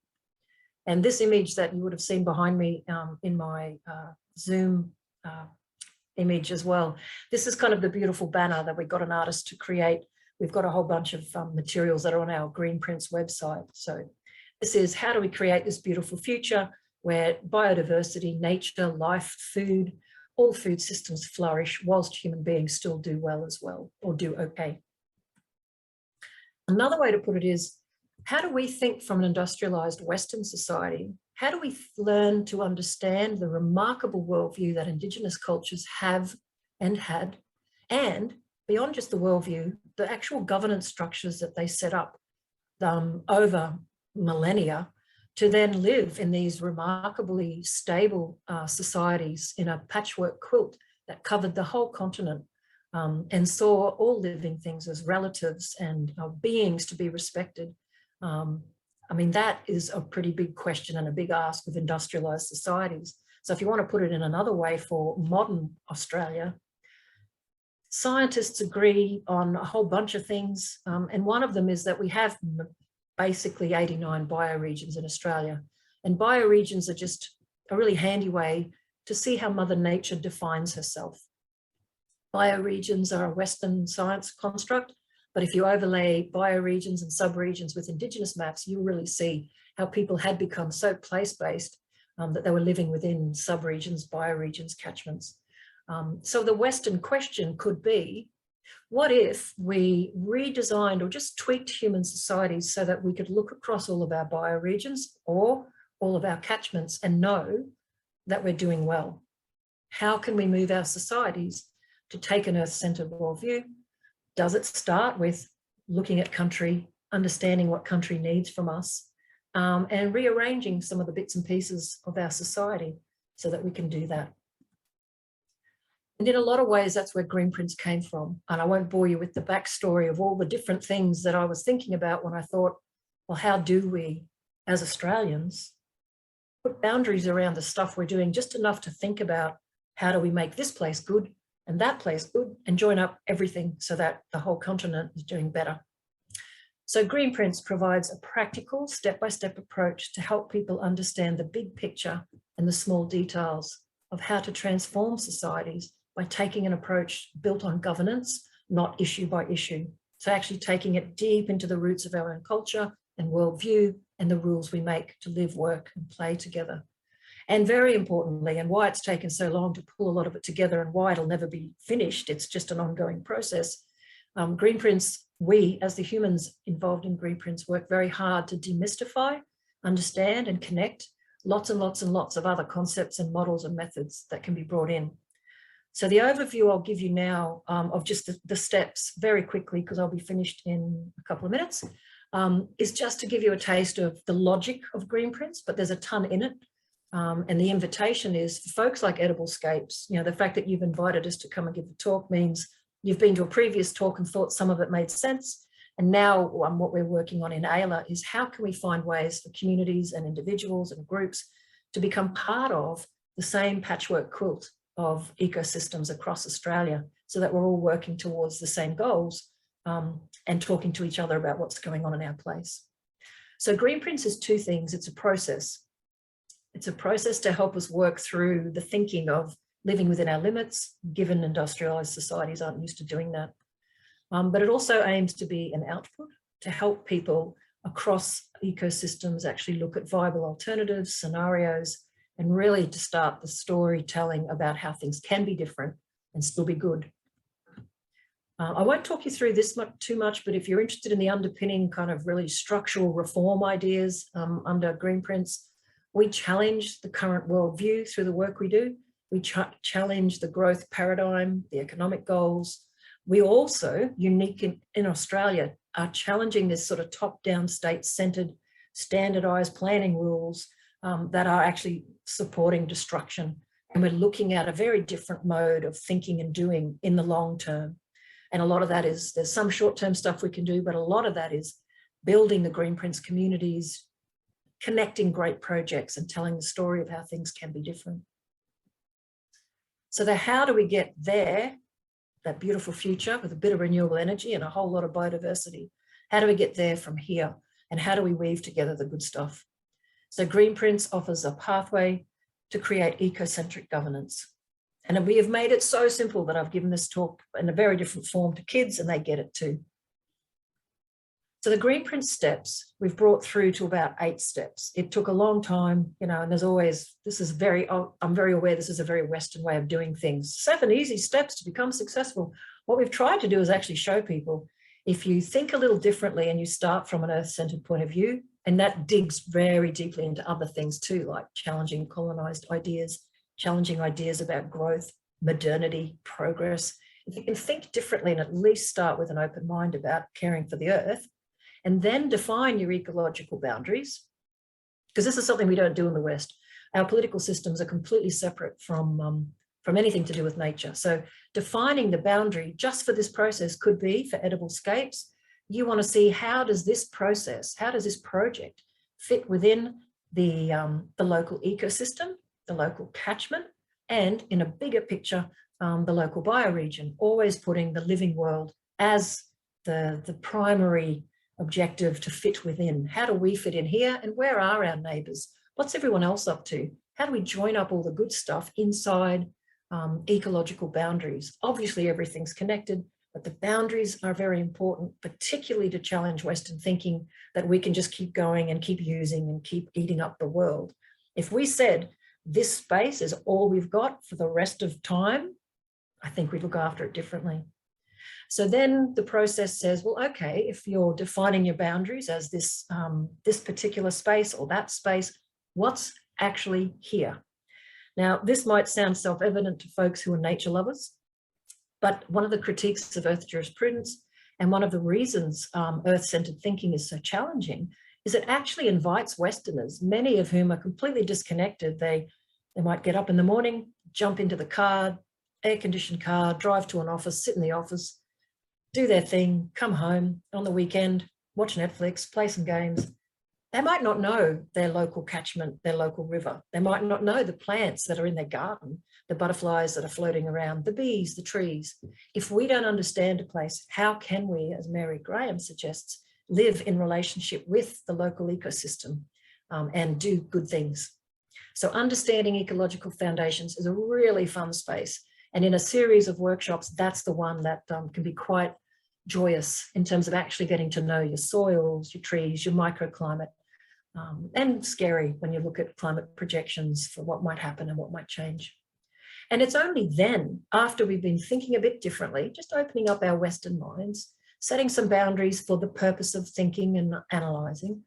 Speaker 19: And this image that you would have seen behind me in my Zoom image as well, this is kind of the beautiful banner that we got an artist to create. We've got a whole bunch of materials that are on our Greenprints website. So this is, how do we create this beautiful future where biodiversity, nature, life, food, all food systems flourish whilst human beings still do well as well, or do okay. Another way to put it is, how do we think from an industrialized Western society? How do we learn to understand the remarkable worldview that Indigenous cultures have and had, and beyond just the worldview, the actual governance structures that they set up over millennia to then live in these remarkably stable societies in a patchwork quilt that covered the whole continent, and saw all living things as relatives and beings to be respected. I mean, that is a pretty big question and a big ask of industrialized societies. So if you want to put it in another way for modern Australia, scientists agree on a whole bunch of things. And one of them is that we have basically 89 bioregions in Australia. And bioregions are just a really handy way to see how Mother Nature defines herself. Bioregions are a Western science construct, but if you overlay bioregions and subregions with Indigenous maps, you really see how people had become so place-based that they were living within subregions, bioregions, catchments. So the Western question could be, what if we redesigned or just tweaked human societies so that we could look across all of our bioregions or all of our catchments and know that we're doing well? How can we move our societies to take an Earth-centered worldview? Does it start with looking at country, understanding what country needs from us, and rearranging some of the bits and pieces of our society so that we can do that? And in a lot of ways, that's where Greenprints came from. And I won't bore you with the backstory of all the different things that I was thinking about when I thought, well, how do we, as Australians, put boundaries around the stuff we're doing, just enough to think about how do we make this place good and that place good, and join up everything so that the whole continent is doing better. So Greenprints provides a practical step-by-step approach to help people understand the big picture and the small details of how to transform societies by taking an approach built on governance, not issue by issue. So actually taking it deep into the roots of our own culture and worldview and the rules we make to live, work and play together. And very importantly, and why it's taken so long to pull a lot of it together and why it'll never be finished, it's just an ongoing process. Greenprints, we as the humans involved in Greenprints work very hard to demystify, understand and connect lots and lots and lots of other concepts and models and methods that can be brought in. So the overview I'll give you now of just the steps very quickly, because I'll be finished in a couple of minutes, is just to give you a taste of the logic of Greenprints, but there's a ton in it. And the invitation is for folks like EdibleScapes, you know, the fact that you've invited us to come and give the talk means you've been to a previous talk and thought some of it made sense. And now what we're working on in AILA is how can we find ways for communities and individuals and groups to become part of the same patchwork quilt of ecosystems across Australia so that we're all working towards the same goals and talking to each other about what's going on in our place. So Greenprints is two things. It's a process. It's a process to help us work through the thinking of living within our limits, given industrialized societies aren't used to doing that. But it also aims to be an output to help people across ecosystems actually look at viable alternatives, scenarios, and really to start the storytelling about how things can be different and still be good. I won't talk you through this too much, but if you're interested in the underpinning kind of really structural reform ideas under Greenprints, we challenge the current worldview through the work we do. We challenge the growth paradigm, the economic goals. We also, unique in Australia, are challenging this sort of top-down state-centred standardised planning rules that are actually supporting destruction. And we're looking at a very different mode of thinking and doing in the long term. And a lot of that is, there's some short-term stuff we can do, but a lot of that is building the Greenprints communities, connecting great projects and telling the story of how things can be different. So how do we get there, that beautiful future with a bit of renewable energy and a whole lot of biodiversity? How do we get there from here? And how do we weave together the good stuff? So Greenprints offers a pathway to create ecocentric governance. And we have made it so simple that I've given this talk in a very different form to kids and they get it too. So the Greenprint steps, we've brought through to about 8 steps. It took a long time, you know, and there's always, I'm very aware this is a very Western way of doing things. 7 easy steps to become successful. What we've tried to do is actually show people, if you think a little differently and you start from an earth-centered point of view, and that digs very deeply into other things too, like challenging colonized ideas, challenging ideas about growth, modernity, progress. If you can think differently and at least start with an open mind about caring for the earth, and then define your ecological boundaries, because this is something we don't do in the West. Our political systems are completely separate from anything to do with nature. So defining the boundary just for this process could be, for EdibleScapes, you want to see how does this process, how does this project fit within the local ecosystem, the local catchment, and in a bigger picture, the local bioregion, always putting the living world as the primary objective to fit within. How do we fit in here and where are our neighbours? What's everyone else up to? How do we join up all the good stuff inside ecological boundaries? Obviously everything's connected, but the boundaries are very important, particularly to challenge Western thinking that we can just keep going and keep using and keep eating up the world. If we said this space is all we've got for the rest of time, I think we'd look after it differently. So then the process says, well, okay, if you're defining your boundaries as this particular space or that space, what's actually here? Now, this might sound self-evident to folks who are nature lovers, but one of the critiques of Earth jurisprudence and one of the reasons Earth-centered thinking is so challenging is it actually invites Westerners, many of whom are completely disconnected. They might get up in the morning, jump into the car, air-conditioned car, drive to an office, sit in the office, do their thing, come home on the weekend, watch Netflix, play some games. They might not know their local catchment, their local river. They might not know the plants that are in their garden, the butterflies that are floating around, the bees, the trees. If we don't understand a place, how can we, as Mary Graham suggests, live in relationship with the local ecosystem and do good things? So understanding ecological foundations is a really fun space. And in a series of workshops, that's the one that can be quite joyous in terms of actually getting to know your soils, your trees, your microclimate, and scary when you look at climate projections for what might happen and what might change. And it's only then, after we've been thinking a bit differently, just opening up our Western minds, setting some boundaries for the purpose of thinking and analysing,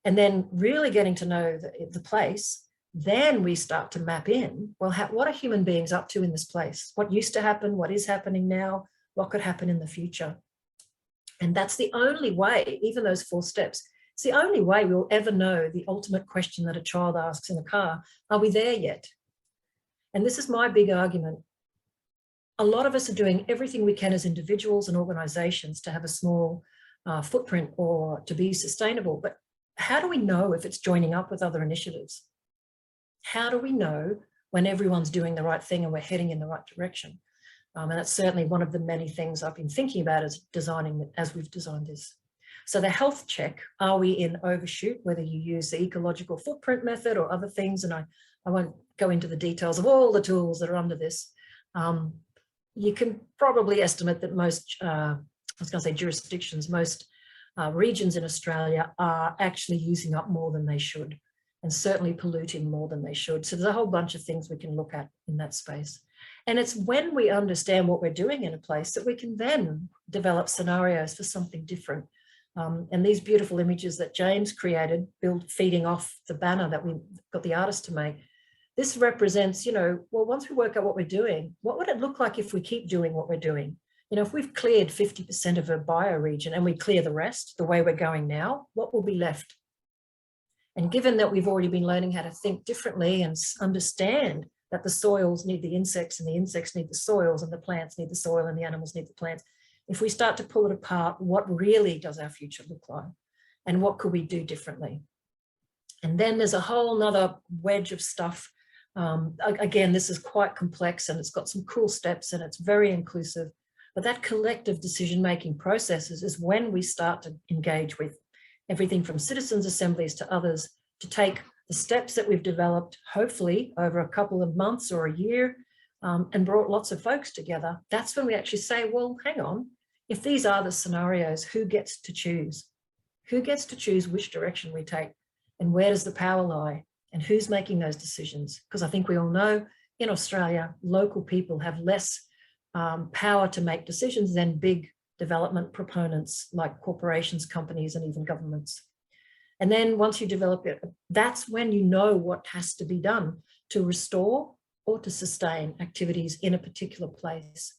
Speaker 19: and then really getting to know the place, then we start to map in, well, what are human beings up to in this place? What used to happen? What is happening now? What could happen in the future? And that's the only way, even those 4 steps, it's the only way we'll ever know the ultimate question that a child asks in a car, are we there yet? And this is my big argument. A lot of us are doing everything we can as individuals and organisations to have a small footprint or to be sustainable, but how do we know if it's joining up with other initiatives? How do we know when everyone's doing the right thing and we're heading in the right direction? And that's certainly one of the many things I've been thinking about as we've designed this. So the health check, are we in overshoot, whether you use the ecological footprint method or other things, and I won't go into the details of all the tools that are under this. You can probably estimate that most, I was going to say jurisdictions, most regions in Australia are actually using up more than they should, and certainly polluting more than they should. So there's a whole bunch of things we can look at in that space. And it's when we understand what we're doing in a place that we can then develop scenarios for something different. And these beautiful images that James created, feeding off the banner that we got the artist to make, this represents, well, once we work out what we're doing, what would it look like if we keep doing what we're doing? If we've cleared 50% of a bioregion and we clear the rest the way we're going now, what will be left? And given that we've already been learning how to think differently and understand that the soils need the insects and the insects need the soils and the plants need the soil and the animals need the plants, if we start to pull it apart, what really does our future look like? And what could we do differently? And then there's a whole nother wedge of stuff. Again, this is quite complex and it's got some cool steps and it's very inclusive. But that collective decision-making processes is when we start to engage with everything from citizens' assemblies to others to take the steps that we've developed, hopefully over a couple of months or a year, and brought lots of folks together. That's when we actually say, well, hang on, if these are the scenarios, who gets to choose? Who gets to choose which direction we take? And where does the power lie? And who's making those decisions? Because I think we all know in Australia, local people have less power to make decisions than big development proponents like corporations, companies, and even governments. And then once you develop it, that's when you know what has to be done to restore or to sustain activities in a particular place.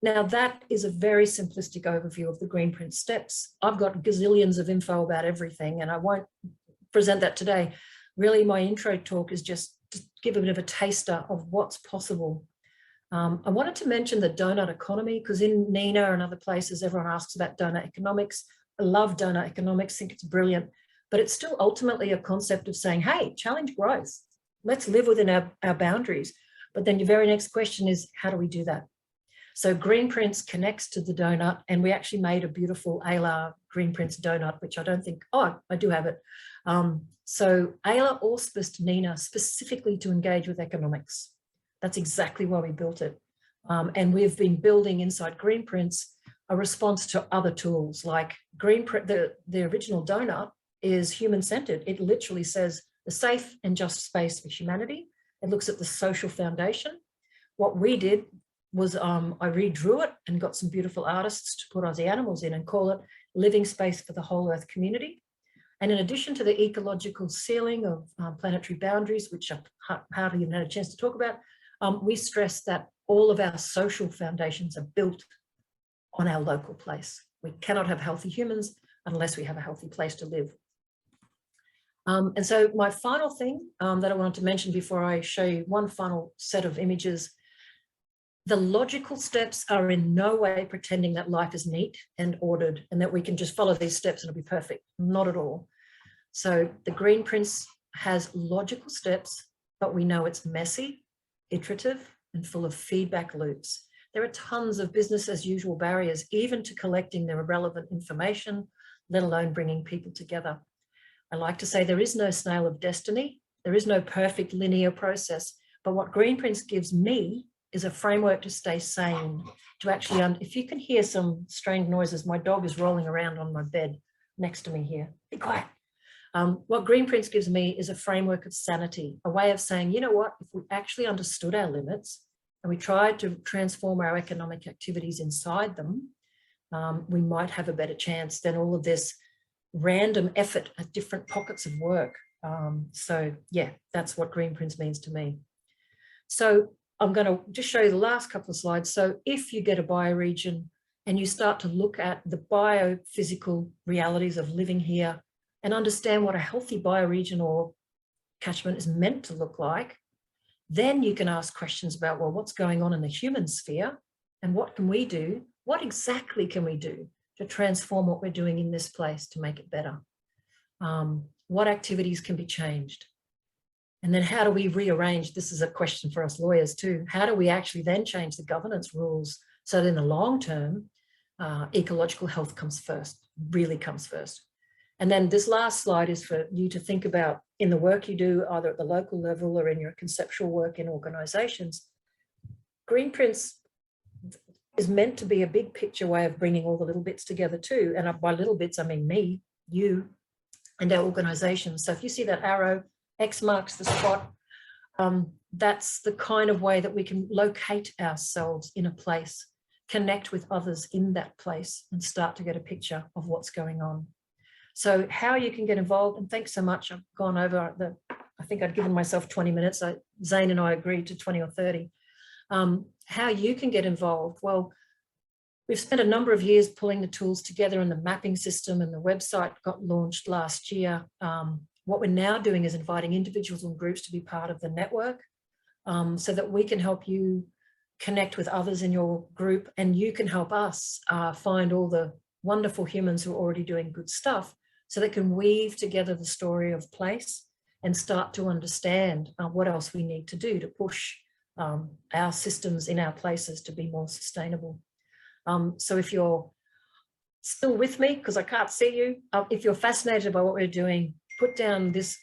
Speaker 19: Now, that is a very simplistic overview of the Greenprint steps. I've got gazillions of info about everything, and I won't present that today. Really, my intro talk is just to give a bit of a taster of what's possible. I wanted to mention the donut economy, because in NINA and other places, everyone asks about donut economics. I love donut economics, think it's brilliant, but it's still ultimately a concept of saying, hey, challenge growth. Let's live within our boundaries. But then your very next question is, how do we do that? So Greenprints connects to the donut, and we actually made a beautiful Ayla Greenprints donut, which I don't think, oh, I do have it. So Ayla auspiced NINA specifically to engage with economics. That's exactly why we built it. And we've been building inside Greenprints a response to other tools like Greenprint. The original donut is human-centered. It literally says the safe and just space for humanity. It looks at the social foundation. What we did was I redrew it and got some beautiful artists to put Aussie animals in and call it living space for the whole Earth community. And in addition to the ecological sealing of planetary boundaries, which I hardly even had a chance to talk about, we stress that all of our social foundations are built on our local place. We cannot have healthy humans unless we have a healthy place to live. And so my final thing that I wanted to mention before I show you one final set of images, the logical steps are in no way pretending that life is neat and ordered and that we can just follow these steps and it'll be perfect. Not at all. So the Greenprints has logical steps, but we know it's messy, iterative, and full of feedback loops. There are tons of business as usual barriers, even to collecting the relevant information, let alone bringing people together. I like to say there is no snail of destiny. There is no perfect linear process, but what Greenprints gives me is a framework to stay sane, to actually, if you can hear some strange noises, my dog is rolling around on my bed next to me here. Be quiet. What Greenprints gives me is a framework of sanity, a way of saying, you know what, if we actually understood our limits and we tried to transform our economic activities inside them, we might have a better chance than all of this random effort at different pockets of work. So yeah, that's what Greenprints means to me. So I'm going to just show you the last couple of slides. So if you get a bioregion and you start to look at the biophysical realities of living here and understand what a healthy bioregion or catchment is meant to look like, then you can ask questions about, well, what's going on in the human sphere and what can we do? What exactly can we do to transform what we're doing in this place to make it better? What activities can be changed? And then how do we rearrange? This is a question for us lawyers too. How do we actually then change the governance rules so that in the long term, ecological health comes first, really comes first? And then this last slide is for you to think about in the work you do, either at the local level or in your conceptual work in organizations. Greenprints is meant to be a big picture way of bringing all the little bits together too. And by little bits, I mean me, you, and our organizations. So if you see that arrow, X marks the spot, that's the kind of way that we can locate ourselves in a place, connect with others in that place and start to get a picture of what's going on. So how you can get involved, and thanks so much, I've gone over I think I'd given myself 20 minutes. Zane and I agreed to 20 or 30. How you can get involved, well, we've spent a number of years pulling the tools together and the mapping system, and the website got launched last year. What we're now doing is inviting individuals and groups to be part of the network so that we can help you connect with others in your group, and you can help us find all the wonderful humans who are already doing good stuff so they can weave together the story of place and start to understand what else we need to do to push our systems in our places to be more sustainable. So if you're still with me, because I can't see you, if you're fascinated by what we're doing, put down this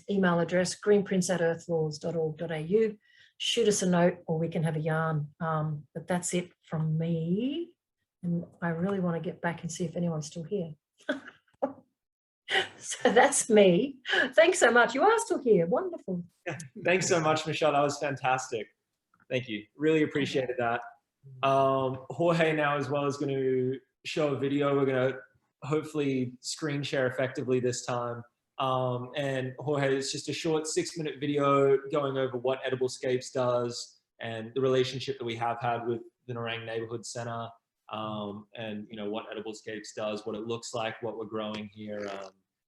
Speaker 19: email address, greenprints@earthlaws.org.au, shoot us a note or we can have a yarn. But that's it from me. And I really want to get back and see if anyone's still here. So that's me. Thanks so much. You are still here. Wonderful.
Speaker 1: Yeah, thanks so much, Michelle. That was fantastic. Thank you. Really appreciated that. Jorge now as well is going to show a video. We're going to hopefully screen share effectively this time. And Jorge, it's just a short 6-minute video going over what EdibleScapes does and the relationship that we have had with the Nerang Neighborhood Center, and you know what EdibleScapes does, what it looks like, what we're growing here,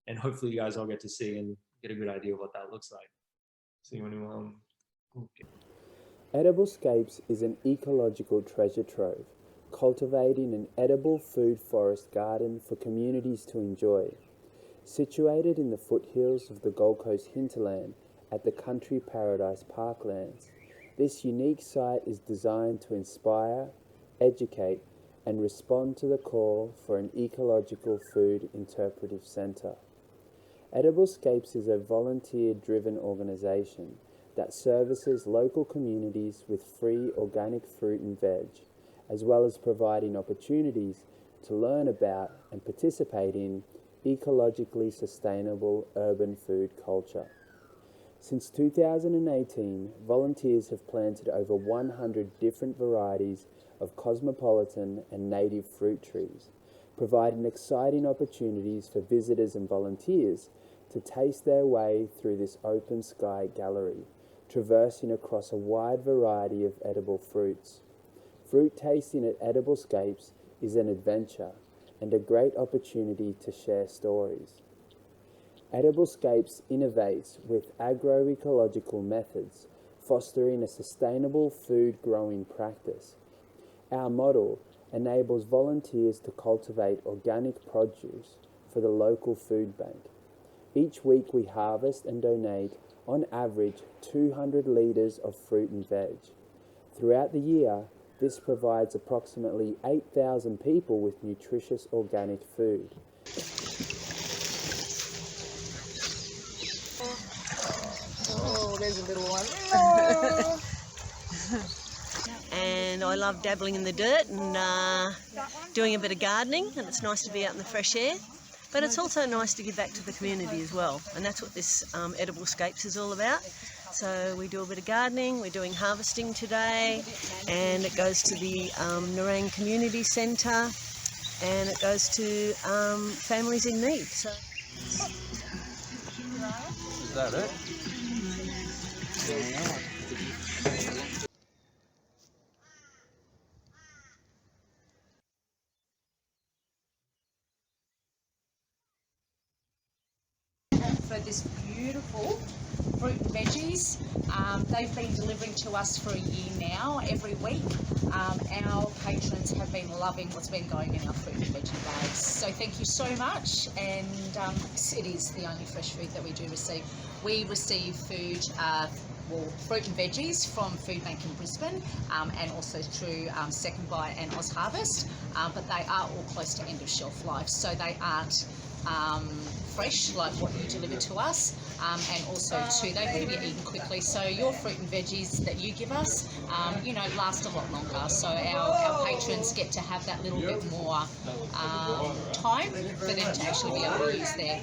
Speaker 1: and hopefully you guys all get to see and get a good idea of what that looks like. So you want to okay.
Speaker 20: EdibleScapes is an ecological treasure trove, cultivating an edible food forest garden for communities to enjoy. Situated in the foothills of the Gold Coast hinterland at the Country Paradise Parklands, this unique site is designed to inspire, educate, and respond to the call for an ecological food interpretive centre. EdibleScapes is a volunteer-driven organisation that services local communities with free organic fruit and veg, as well as providing opportunities to learn about and participate in ecologically sustainable urban food culture. Since 2018, volunteers have planted over 100 different varieties of cosmopolitan and native fruit trees, providing exciting opportunities for visitors and volunteers to taste their way through this open sky gallery, traversing across a wide variety of edible fruits. Fruit tasting at EdibleScapes is an adventure and a great opportunity to share stories. EdibleScapes innovates with agroecological methods, fostering a sustainable food growing practice. Our model enables volunteers to cultivate organic produce for the local food bank. Each week we harvest and donate on average 200 litres of fruit and veg. Throughout the year, this provides approximately 8,000 people with nutritious organic food.
Speaker 12: Oh, there's a little one.
Speaker 21: and I love dabbling in the dirt and doing a bit of gardening, and it's nice to be out in the fresh air. But it's also nice to give back to the community as well, and that's what this EdibleScapes is all about. So we do a bit of gardening, we're doing harvesting today, and it goes to the Nerang Community Centre, and it goes to families in need. So.
Speaker 2: Is that it?
Speaker 22: For this beautiful fruit and veggies. They've been delivering to us for a year now, every week. Our patrons have been loving what's been going in our fruit and veggie bags. So thank you so much, and it is the only fresh food that we do receive. We receive food, fruit and veggies from Food Bank in Brisbane, and also through Second Bite and Oz Harvest, but they are all close to end of shelf life, so they aren't fresh like what you deliver to us, and also too they've got to be eaten quickly, so your fruit and veggies that you give us last a lot longer, so our patrons get to have that little bit more time for them to actually be able to use their.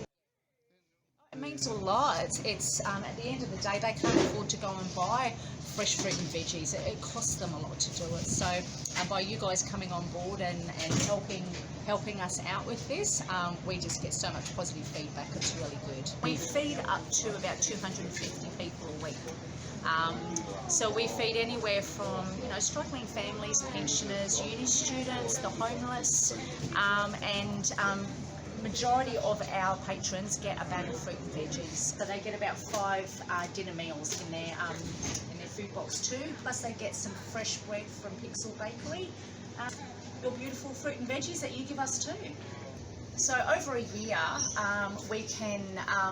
Speaker 22: It means a lot. It's at the end of the day they can't afford to go and buy fresh fruit and veggies. It costs them a lot to do it. So by you guys coming on board and helping us out with this, we just get so much positive feedback. It's really good. We feed up to about 250 people a week. So we feed anywhere from struggling families, pensioners, uni students, the homeless, and majority of our patrons get a bag of fruit and veggies. So they get about 5 dinner meals in their food box too. Plus they get some fresh bread from Pixel Bakery. Your beautiful fruit and veggies that you give us too. So over a year, we can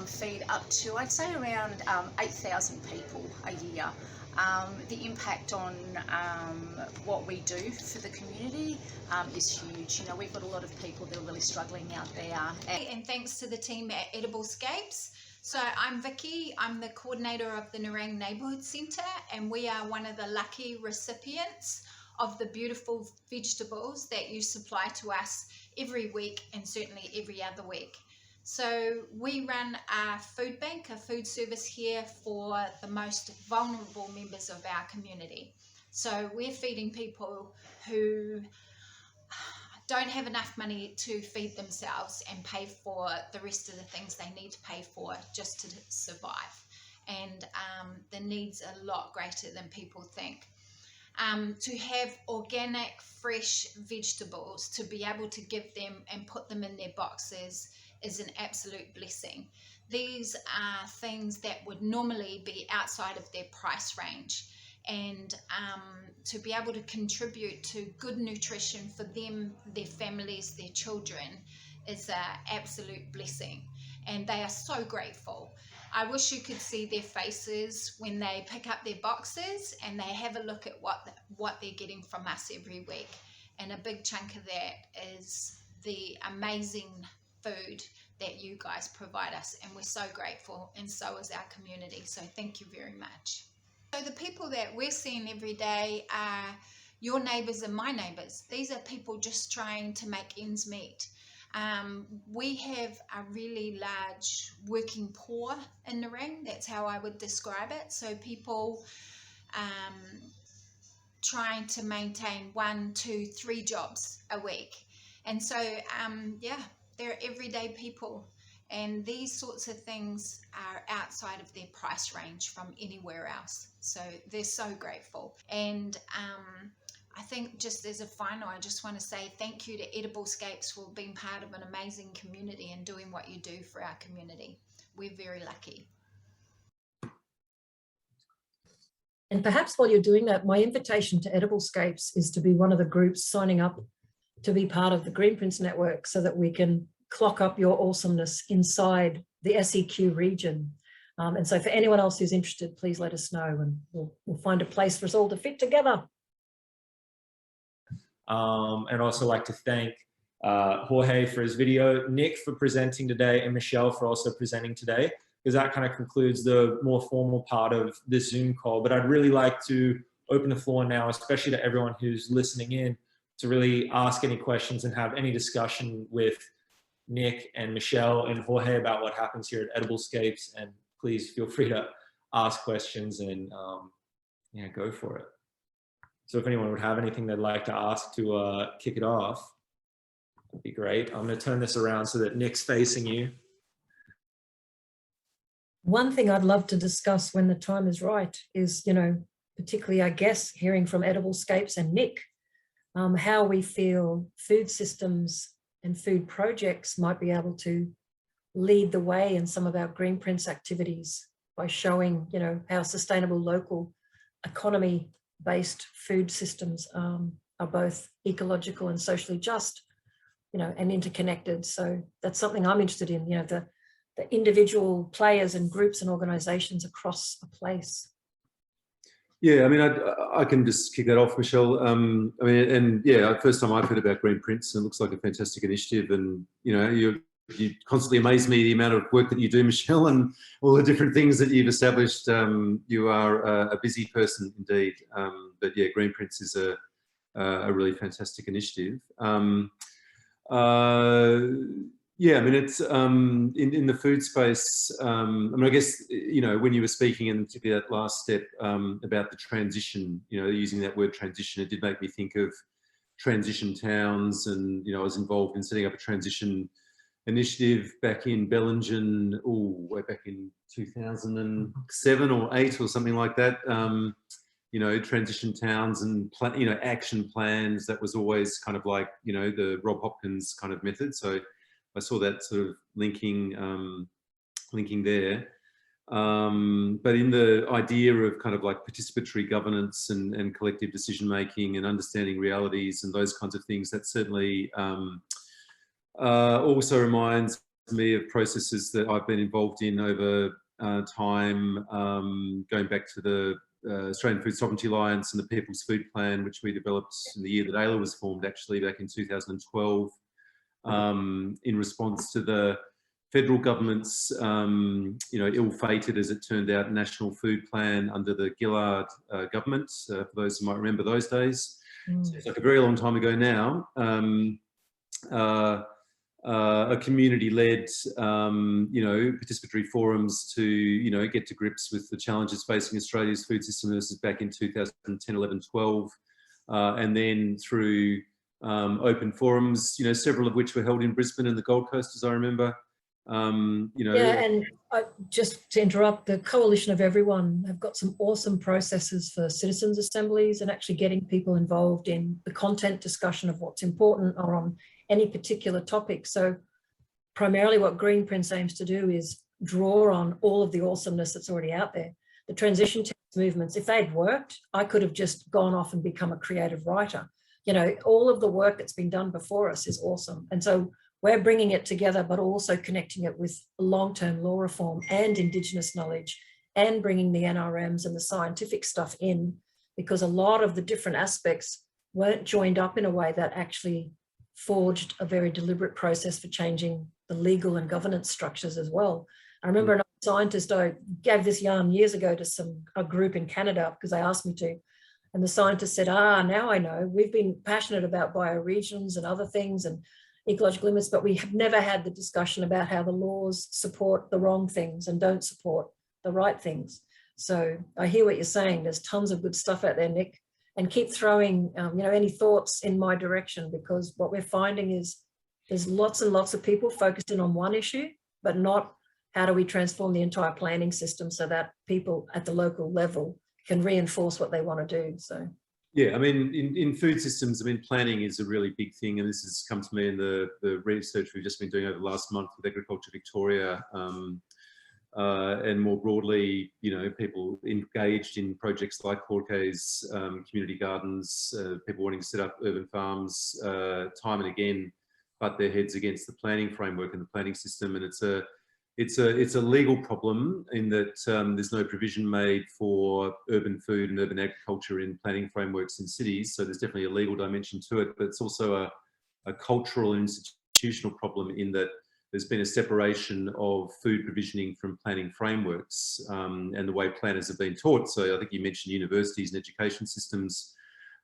Speaker 22: feed up to, I'd say, around 8,000 people a year. The impact on what we do for the community is huge. We've got a lot of people that are really struggling out there.
Speaker 23: And thanks to the team at EdibleScapes. So I'm Vicky, I'm the coordinator of the Nerang Neighbourhood Centre, and we are one of the lucky recipients of the beautiful vegetables that you supply to us every week, and certainly every other week. So we run a food bank, a food service here for the most vulnerable members of our community. So we're feeding people who don't have enough money to feed themselves and pay for the rest of the things they need to pay for just to survive. And the needs are a lot greater than people think. To have organic, fresh vegetables, to be able to give them and put them in their boxes is an absolute blessing. These are things that would normally be outside of their price range, and to be able to contribute to good nutrition for them, their families, their children is an absolute blessing, and they are so grateful. I wish you could see their faces when they pick up their boxes and they have a look at what they're getting from us every week, and a big chunk of that is the amazing food that you guys provide us, and we're so grateful, and so is our community, so thank you very much. So the people that we're seeing every day are your neighbours and my neighbours. These are people just trying to make ends meet. We have a really large working poor in Nerang, that's how I would describe it. So people trying to maintain 1, 2, 3 jobs a week. And so, they're everyday people. And these sorts of things are outside of their price range from anywhere else. So they're so grateful. And I think just as a final, I just want to say thank you to EdibleScapes for being part of an amazing community and doing what you do for our community. We're very lucky.
Speaker 19: And perhaps while you're doing that, my invitation to EdibleScapes is to be one of the groups signing up to be part of the Greenprints network, so that we can clock up your awesomeness inside the SEQ region. And so for anyone else who's interested, please let us know, and we'll find a place for us all to fit together.
Speaker 1: And also like to thank Jorge for his video, Nick for presenting today, and Michelle for also presenting today, because that kind of concludes the more formal part of this Zoom call. But I'd really like to open the floor now, especially to everyone who's listening in, to really ask any questions and have any discussion with Nick and Michelle and Jorge about what happens here at EdibleScapes. And please feel free to ask questions and yeah, go for it. So if anyone would have anything they'd like to ask to kick it off, that'd be great. I'm going to turn this around so that Nick's facing you.
Speaker 19: One thing I'd love to discuss when the time is right is, you know, particularly, I guess, hearing from EdibleScapes and Nick, how we feel food systems and food projects might be able to lead the way in some of our Greenprints activities by showing, you know, how sustainable local economy-based food systems are both ecological and socially just, you know, and interconnected. So that's something I'm interested in, you know, the individual players and groups and organizations across a place.
Speaker 2: Yeah, I mean, I can just kick that off, Michelle. I mean, and yeah, first time I've heard about Greenprints, and it looks like a fantastic initiative. And you know, you constantly amaze me the amount of work that you do, Michelle, and all the different things that you've established. You are a busy person indeed. But yeah, Greenprints is a really fantastic initiative. Yeah, I mean, it's in the food space. I mean, I guess, you know, when you were speaking in particularly that last step about the transition, you know, using that word transition, it did make me think of transition towns. And, you know, I was involved in setting up a transition initiative back in Bellingen, way back in 2007 or 8 or something like that. You know, transition towns and, you know, action plans. That was always kind of like, you know, the Rob Hopkins kind of method. So I saw that sort of linking there. But in the idea of kind of like participatory governance and collective decision making and understanding realities and those kinds of things, that certainly also reminds me of processes that I've been involved in over time, going back to the Australian Food Sovereignty Alliance and the People's Food Plan, which we developed in the year that AILA was formed, actually back in 2012. In response to the federal government's, you know, ill-fated, as it turned out, National Food Plan under the Gillard government, for those who might remember those days. So it's like a very long time ago now. A community-led, you know, participatory forums to, you know, get to grips with the challenges facing Australia's food system. This is back in 2010, 11, 12. And then through open forums, you know, several of which were held in Brisbane and the Gold Coast, as I remember. You know,
Speaker 19: yeah, and just to interrupt, the Coalition of Everyone have got some awesome processes for citizens' assemblies and actually getting people involved in the content discussion of what's important or on any particular topic. So primarily what Greenprints aims to do is draw on all of the awesomeness that's already out there. The transition movements, if they'd worked, I could have just gone off and become a creative writer. You know, all of the work that's been done before us is awesome. And so we're bringing it together, but also connecting it with long-term law reform and Indigenous knowledge and bringing the NRMs and the scientific stuff in, because a lot of the different aspects weren't joined up in a way that actually forged a very deliberate process for changing the legal and governance structures as well. I remember another scientist, I gave this yarn years ago to a group in Canada because they asked me to. And the scientist said, now I know, we've been passionate about bioregions and other things and ecological limits, but we have never had the discussion about how the laws support the wrong things and don't support the right things. So I hear what you're saying. There's tons of good stuff out there, Nick, and keep throwing, you know, any thoughts in my direction, because what we're finding is there's lots and lots of people focused in on one issue, but not how do we transform the entire planning system so that people at the local level can reinforce what they want to do. So
Speaker 2: yeah, I mean, in food systems, I mean, planning is a really big thing, and this has come to me in the research we've just been doing over the last month with Agriculture Victoria, and more broadly, you know, people engaged in projects like Jorge's community gardens, people wanting to set up urban farms, time and again, butt their heads against the planning framework and the planning system, and it's a legal problem in that there's no provision made for urban food and urban agriculture in planning frameworks in cities. So there's definitely a legal dimension to it, but it's also a cultural and institutional problem in that there's been a separation of food provisioning from planning frameworks and the way planners have been taught. So I think you mentioned universities and education systems.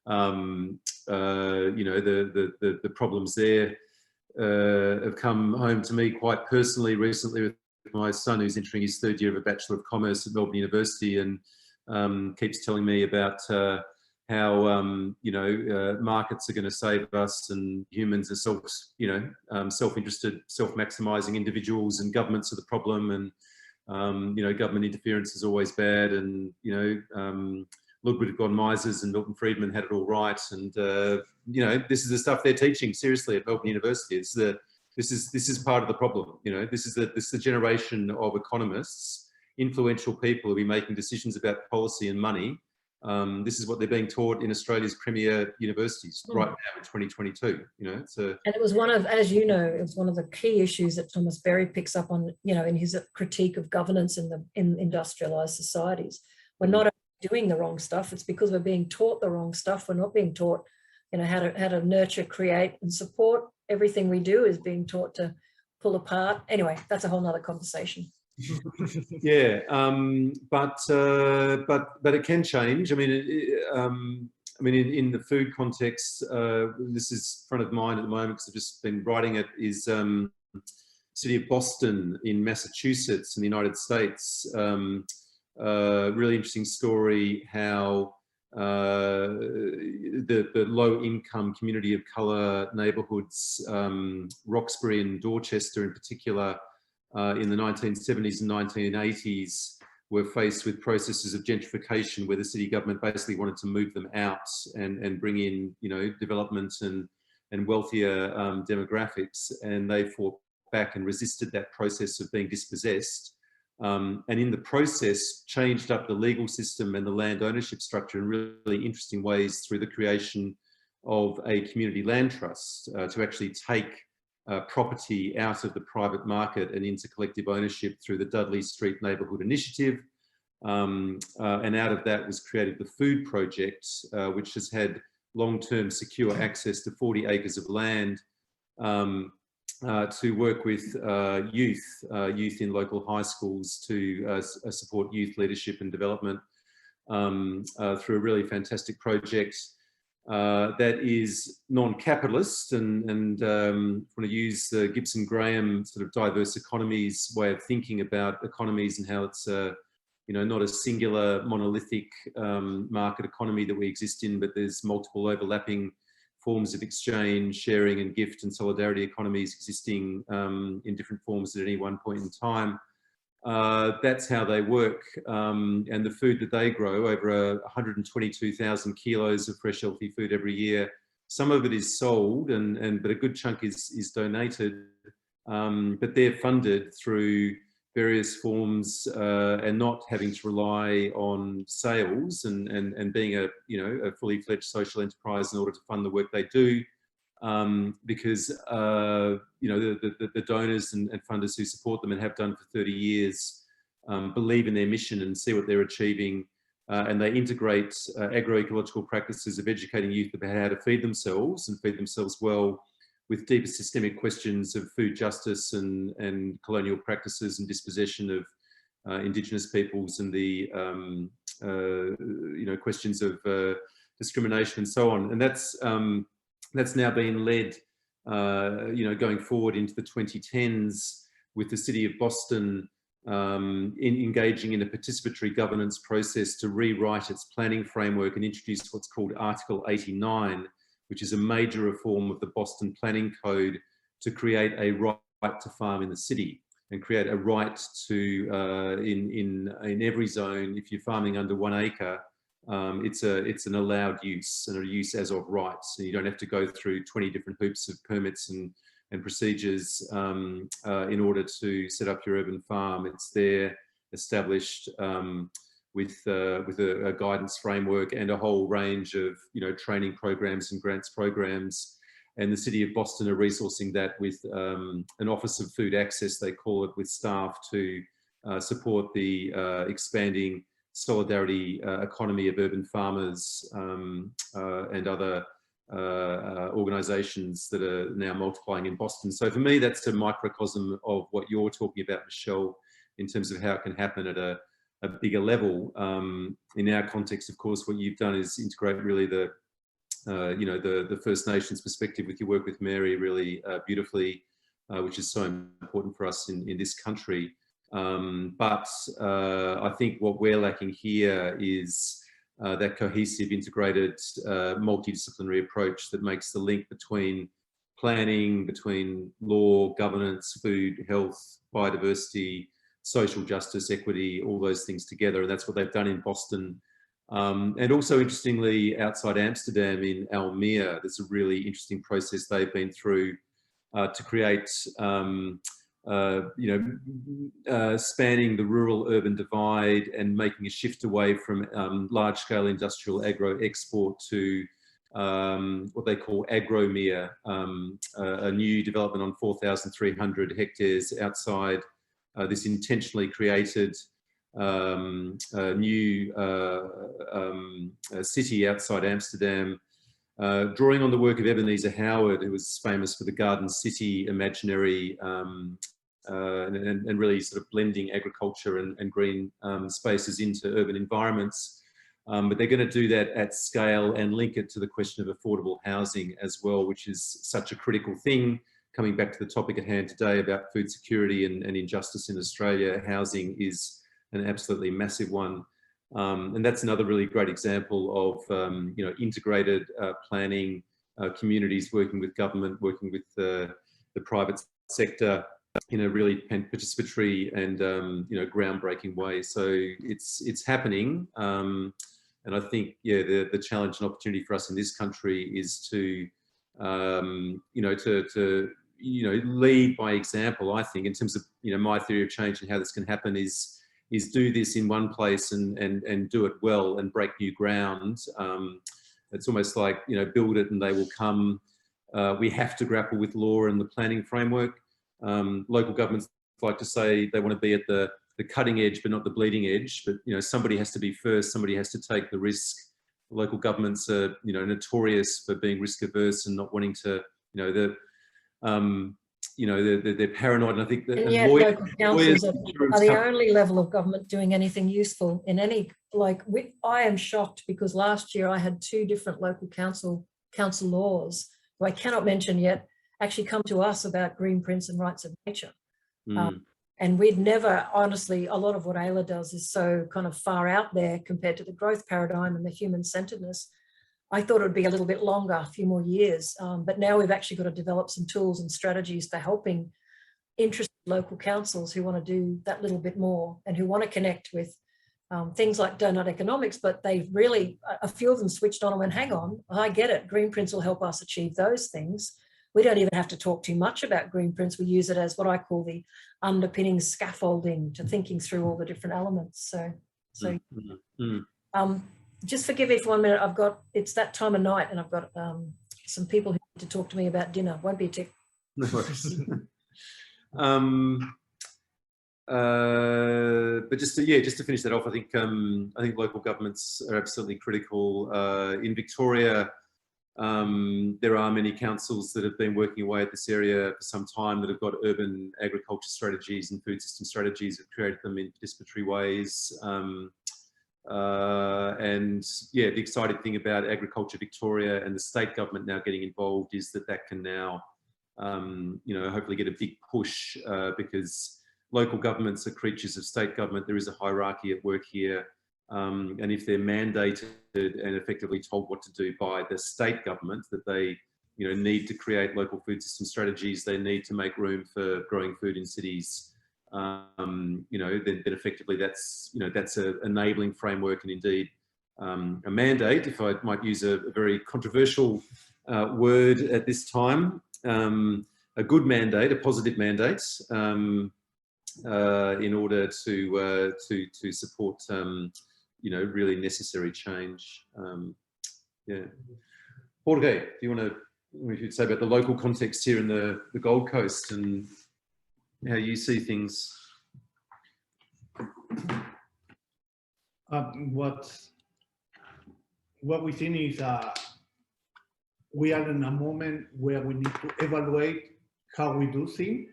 Speaker 2: You know, the problems there have come home to me quite personally recently with my son, who's entering his 3rd year of a Bachelor of Commerce at Melbourne University, and keeps telling me about how you know, markets are going to save us, and humans are self-interested, self-maximizing individuals, and governments are the problem, and you know, government interference is always bad, and you know, Ludwig von Mises and Milton Friedman had it all right, and you know, this is the stuff they're teaching seriously at Melbourne University. This is part of the problem. You know, this is the generation of economists, influential people who will be making decisions about policy and money. This is what they're being taught in Australia's premier universities right now in 2022. You know,
Speaker 19: and it was one of, as you know, it was one of the key issues that Thomas Berry picks up on, you know, in his critique of governance in industrialized societies. We're not doing the wrong stuff. It's because we're being taught the wrong stuff. We're not being taught, you know, how to nurture, create, and support. Everything we do is being taught to pull apart. Anyway, that's a whole nother conversation.
Speaker 2: Yeah, but it can change. I mean, in the food context, this is front of mind at the moment because I've just been writing it. Is city of Boston in Massachusetts in the United States. Really interesting story how the low-income community of colour neighbourhoods, Roxbury and Dorchester in particular, in the 1970s and 1980s, were faced with processes of gentrification where the city government basically wanted to move them out and bring in, you know, development and wealthier demographics, and they fought back and resisted that process of being dispossessed. And in the process changed up the legal system and the land ownership structure in really interesting ways through the creation of a community land trust to actually take property out of the private market and into collective ownership through the Dudley Street Neighbourhood Initiative. And out of that was created the Food Project, which has had long-term secure access to 40 acres of land to work with youth in local high schools to support youth leadership and development through a really fantastic project that is non-capitalist and want to use Gibson Graham sort of diverse economies way of thinking about economies and how it's you know, not a singular monolithic market economy that we exist in, but there's multiple overlapping forms of exchange, sharing and gift and solidarity economies existing in different forms at any one point in time. That's how they work. And the food that they grow, over 122,000 kilos of fresh healthy food every year, some of it is sold but a good chunk is donated, but they're funded through various forms and not having to rely on sales and being a fully fledged social enterprise in order to fund the work they do, because you know, the donors and funders who support them and have done for 30 years believe in their mission and see what they're achieving, and they integrate agroecological practices of educating youth about how to feed themselves and feed themselves well, with deeper systemic questions of food justice and colonial practices and dispossession of Indigenous peoples and the you know, questions of discrimination and so on. And that's now been led you know, going forward into the 2010s with the City of Boston engaging in a participatory governance process to rewrite its planning framework and introduce what's called Article 89, which is a major reform of the Boston Planning Code to create a right to farm in the city and create a right to, in every zone, if you're farming under 1 acre, it's an allowed use and a use as of right. So you don't have to go through 20 different hoops of permits and procedures in order to set up your urban farm. It's there, established, with a guidance framework and a whole range of, you know, training programs and grants programs. And the City of Boston are resourcing that with an Office of Food Access, they call it, with staff to support the expanding solidarity economy of urban farmers and other organisations that are now multiplying in Boston. So for me, that's a microcosm of what you're talking about, Michelle, in terms of how it can happen at a bigger level. In our context, of course, what you've done is integrate really the First Nations perspective with your work with Mary really beautifully, which is so important for us in this country. But I think what we're lacking here is that cohesive, integrated, multidisciplinary approach that makes the link between planning, between law, governance, food, health, biodiversity, social justice, equity, all those things together. And that's what they've done in Boston. And also, interestingly, outside Amsterdam in Almere, there's a really interesting process they've been through to create spanning the rural-urban divide and making a shift away from large-scale industrial agro-export to what they call agromere, a new development on 4,300 hectares outside this intentionally created new city outside Amsterdam, drawing on the work of Ebenezer Howard, who was famous for the Garden City imaginary, and really sort of blending agriculture and green spaces into urban environments. But they're going to do that at scale and link it to the question of affordable housing as well, which is such a critical thing. Coming back to the topic at hand today about food security and injustice in Australia, housing is an absolutely massive one. And that's another really great example of integrated planning, communities working with government, working with the private sector in a really participatory and groundbreaking way. So it's happening, and I think the challenge and opportunity for us in this country is to lead by example. I think in terms of my theory of change and how this can happen is do this in one place and do it well and break new ground. It's almost like build it and they will come. We have to grapple with law and the planning framework. Local governments like to say they want to be at the cutting edge but not the bleeding edge, but somebody has to be first, somebody has to take the risk. Local governments are notorious for being risk averse and not wanting to they're paranoid, and I think that
Speaker 19: local councils are the only level of government doing anything useful in any, I am shocked because last year I had 2 different local council laws, who I cannot mention yet, actually come to us about Greenprints and rights of nature. And we'd never, honestly, a lot of what Ayla does is so kind of far out there compared to the growth paradigm and the human-centeredness. I thought it would be a little bit longer, a few more years, but now we've actually got to develop some tools and strategies for helping interested local councils who want to do that little bit more and who want to connect with things like donut economics, but they've really, a few of them switched on and went, hang on, I get it, Greenprints will help us achieve those things. We don't even have to talk too much about Greenprints. We use it as what I call the underpinning scaffolding to thinking through all the different elements. Just forgive me for 1 minute. It's that time of night and I've got some people who need to talk to me about dinner. Won't be a tick.
Speaker 2: No worries. But just to finish that off, I think local governments are absolutely critical. In Victoria, there are many councils that have been working away at this area for some time that have got urban agriculture strategies and food system strategies, have created them in participatory ways. And the exciting thing about Agriculture Victoria and the state government now getting involved is that can now, hopefully get a big push because local governments are creatures of state government. There is a hierarchy at work here. And if they're mandated and effectively told what to do by the state government, that they need to create local food system strategies, they need to make room for growing food in cities, then effectively that's an enabling framework and indeed a mandate, if I might use a very controversial word at this time, a good mandate, a positive mandate, in order to support really necessary change. Jorge, do you want to say about the local context here in the Gold Coast and how you see things?
Speaker 3: What we've seen is we are in a moment where we need to evaluate how we do things.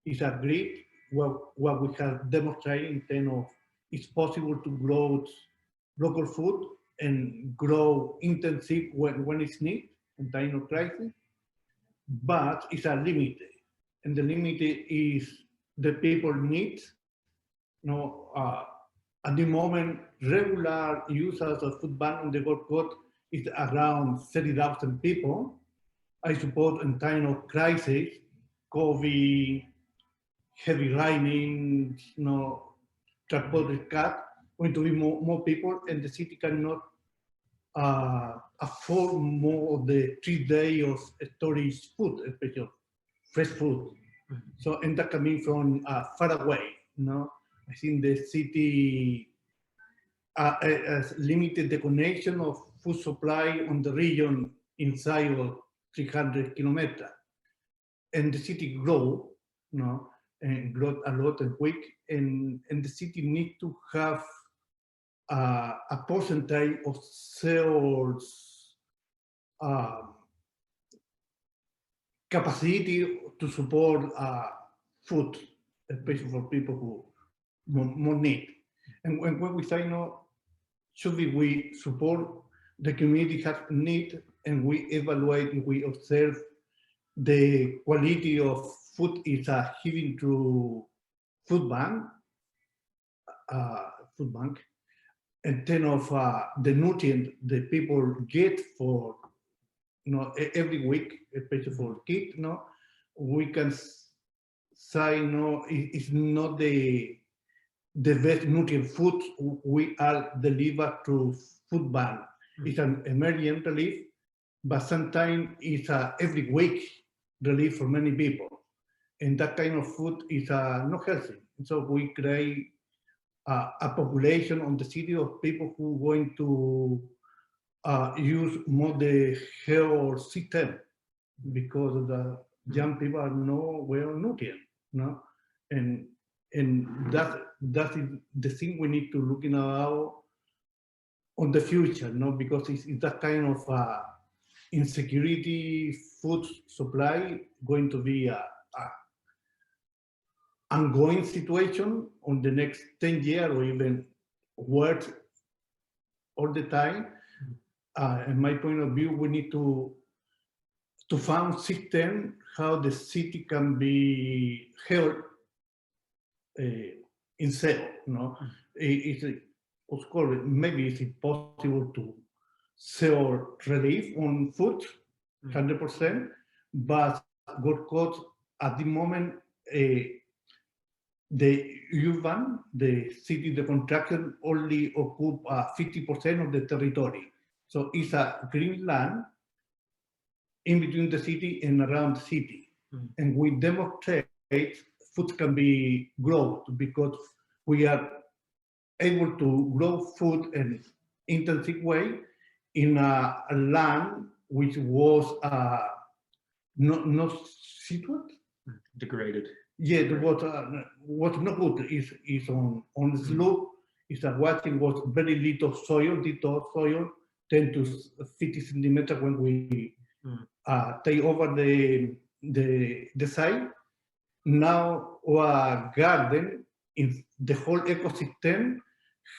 Speaker 3: It's a great what we have demonstrated in terms of it's possible to grow local food and grow intensive when it's needed in time of crisis, but it's a limit, and the limit is the people need. At the moment, regular users of food bank on the Gold Coast is around 30,000 people. I suppose in time of crisis, COVID, heavy raining, transport cut, going to be more people, and the city cannot afford more of the 3 days of storage food, especially fresh food. So, and that coming from far away, I think the city has limited the connection of food supply on the region inside of 300 kilometers. And the city grow, and grow a lot and quick, and the city needs to have a percentage of sales capacity to support food, especially for people who more need. And when we say should we support the community has need, and we evaluate, we observe the quality of food is given through food bank, and then of the nutrient the people get for every week, especially for kids, we can say it's not the best nutrient food we are delivered to food bank. It's an emergent relief, but sometimes it's every week relief for many people, and that kind of food is not healthy. So we create a population on the city of people who are going to use more the health system, because the young people are not well nutrient, and that is the thing we need to look now on the future, because it's that kind of insecurity food supply going to be a ongoing situation on the next 10 years or even worse all the time. In my point of view, we need to find system how the city can be held in sale. Of course, maybe it's impossible to sell relief on food 100%, but Gold Coast at the moment, the urban, the city, the contraction only occupy 50% of the territory. So it's a green land in between the city and around the city. And we demonstrate food can be grown because we are able to grow food in intensive way in a land which was not situated.
Speaker 2: Degraded.
Speaker 3: Yeah, the water was not good. Is on the slope. It's a watching was very little soil, 10 to 50 centimeters when we take over the site. Now our garden in the whole ecosystem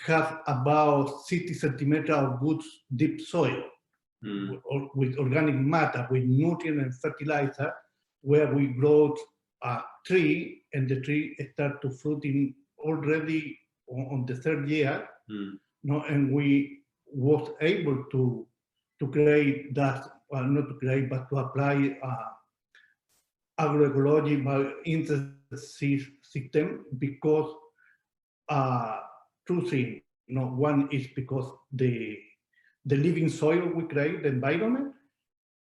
Speaker 3: has about 60 centimeters of good deep soil with organic matter, with nutrient and fertilizer, where we grow a tree, and the tree start to fruiting already on the 3rd year. And we was able to create that, not to create, but to apply agroecology biointensive system, because two things. One is because the living soil we create, the environment,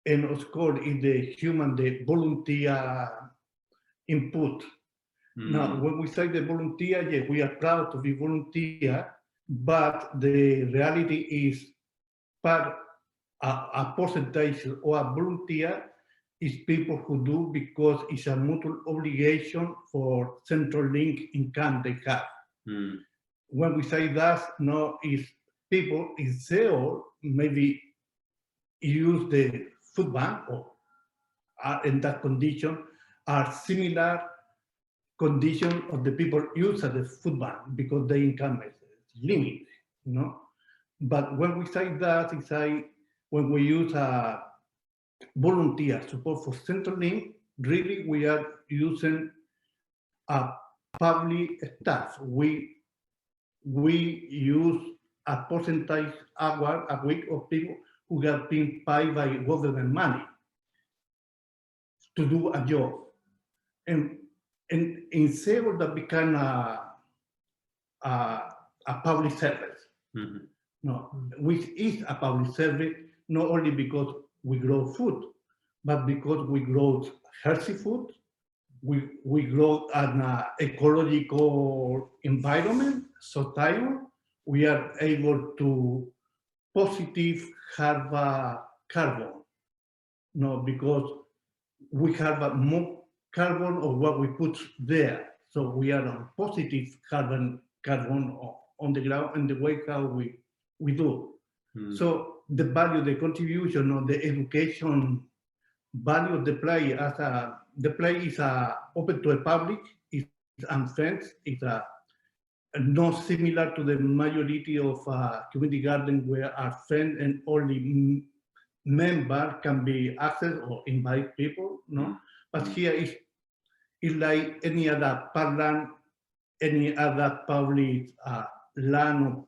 Speaker 3: and of course is the human, the volunteer input. Now, when we say the volunteer, yes, we are proud to be volunteer, but the reality is a percentage or a volunteer is people who do because it's a mutual obligation for central link income they have. When we say that, no, is people in sale maybe use the food bank or are in that condition are similar condition of the people use at the food bank because their income is limited, you know. But when we say that, it's like when we use a volunteer support for central link, really we are using a public staff. We use a percentage hour a week of people who have been paid by government money to do a job. And instead of that become a public service, no, which is a public service, not only because we grow food, but because we grow healthy food, we grow an ecological environment, sustainable. We are able to positive have carbon, no, because we have more carbon of what we put there. So we are on positive carbon on the ground and the way how we do. So the value, the contribution of the education value of the play as the play is open to the public, it's unfenced, it's not similar to the majority of community gardens where are fenced and only member can be accessed or invite people, no? But here is like any other parkland, any other public land or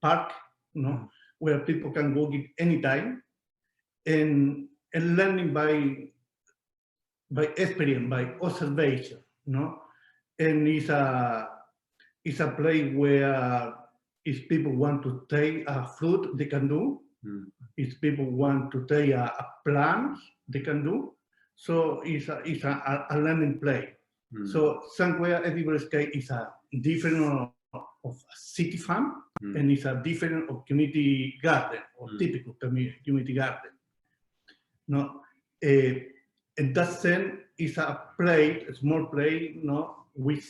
Speaker 3: park, no? Where people can go get anytime and learning by experience, by observation, no? And it's a place where if people want to take a fruit, they can do. If people want to take a plant, they can do. So it's a learning place. So somewhere EdibleScapes is a different of city farm, and it's a different of community garden or typical community garden. No, in that sense, it's a play, a small play, no, which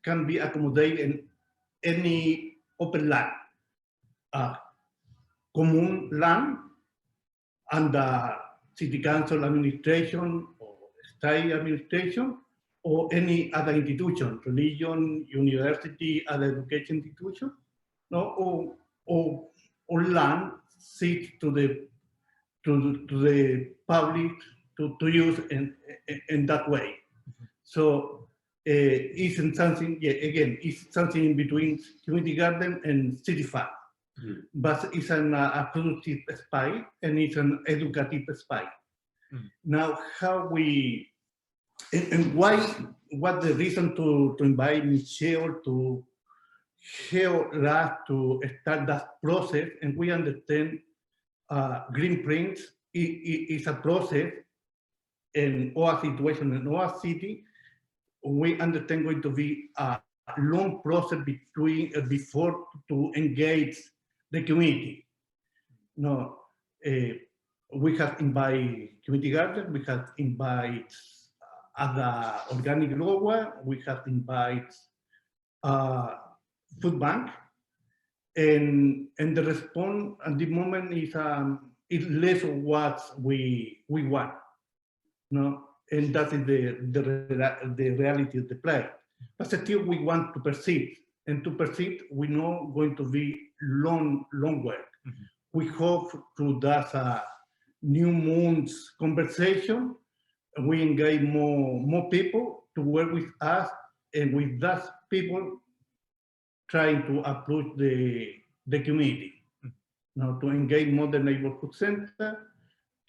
Speaker 3: can be accommodated in any open land, common land, under city council administration or state administration, or any other institution, religion, university, other education institution, no, or land sit to the public to use in that way. So it's something, yeah, again, it's something in between community garden and city farm. But it's a productive space and it's an educative space. Now, how we, and why, what the reason to invite Michelle to help us to start that process, and we understand Greenprints is a process in our situation in our city. We understand going to be a long process before to engage the community. No, we have invited community garden, we have invited other organic grower, we have invited food bank, and the response at the moment is less of what we want. No, and that is the reality of the play. But still, we want to perceive, and to perceive, we know going to be long work. We hope through that new moon's conversation, we engage more people to work with us, and with that people trying to approach the community. Now, to engage more the neighborhood center,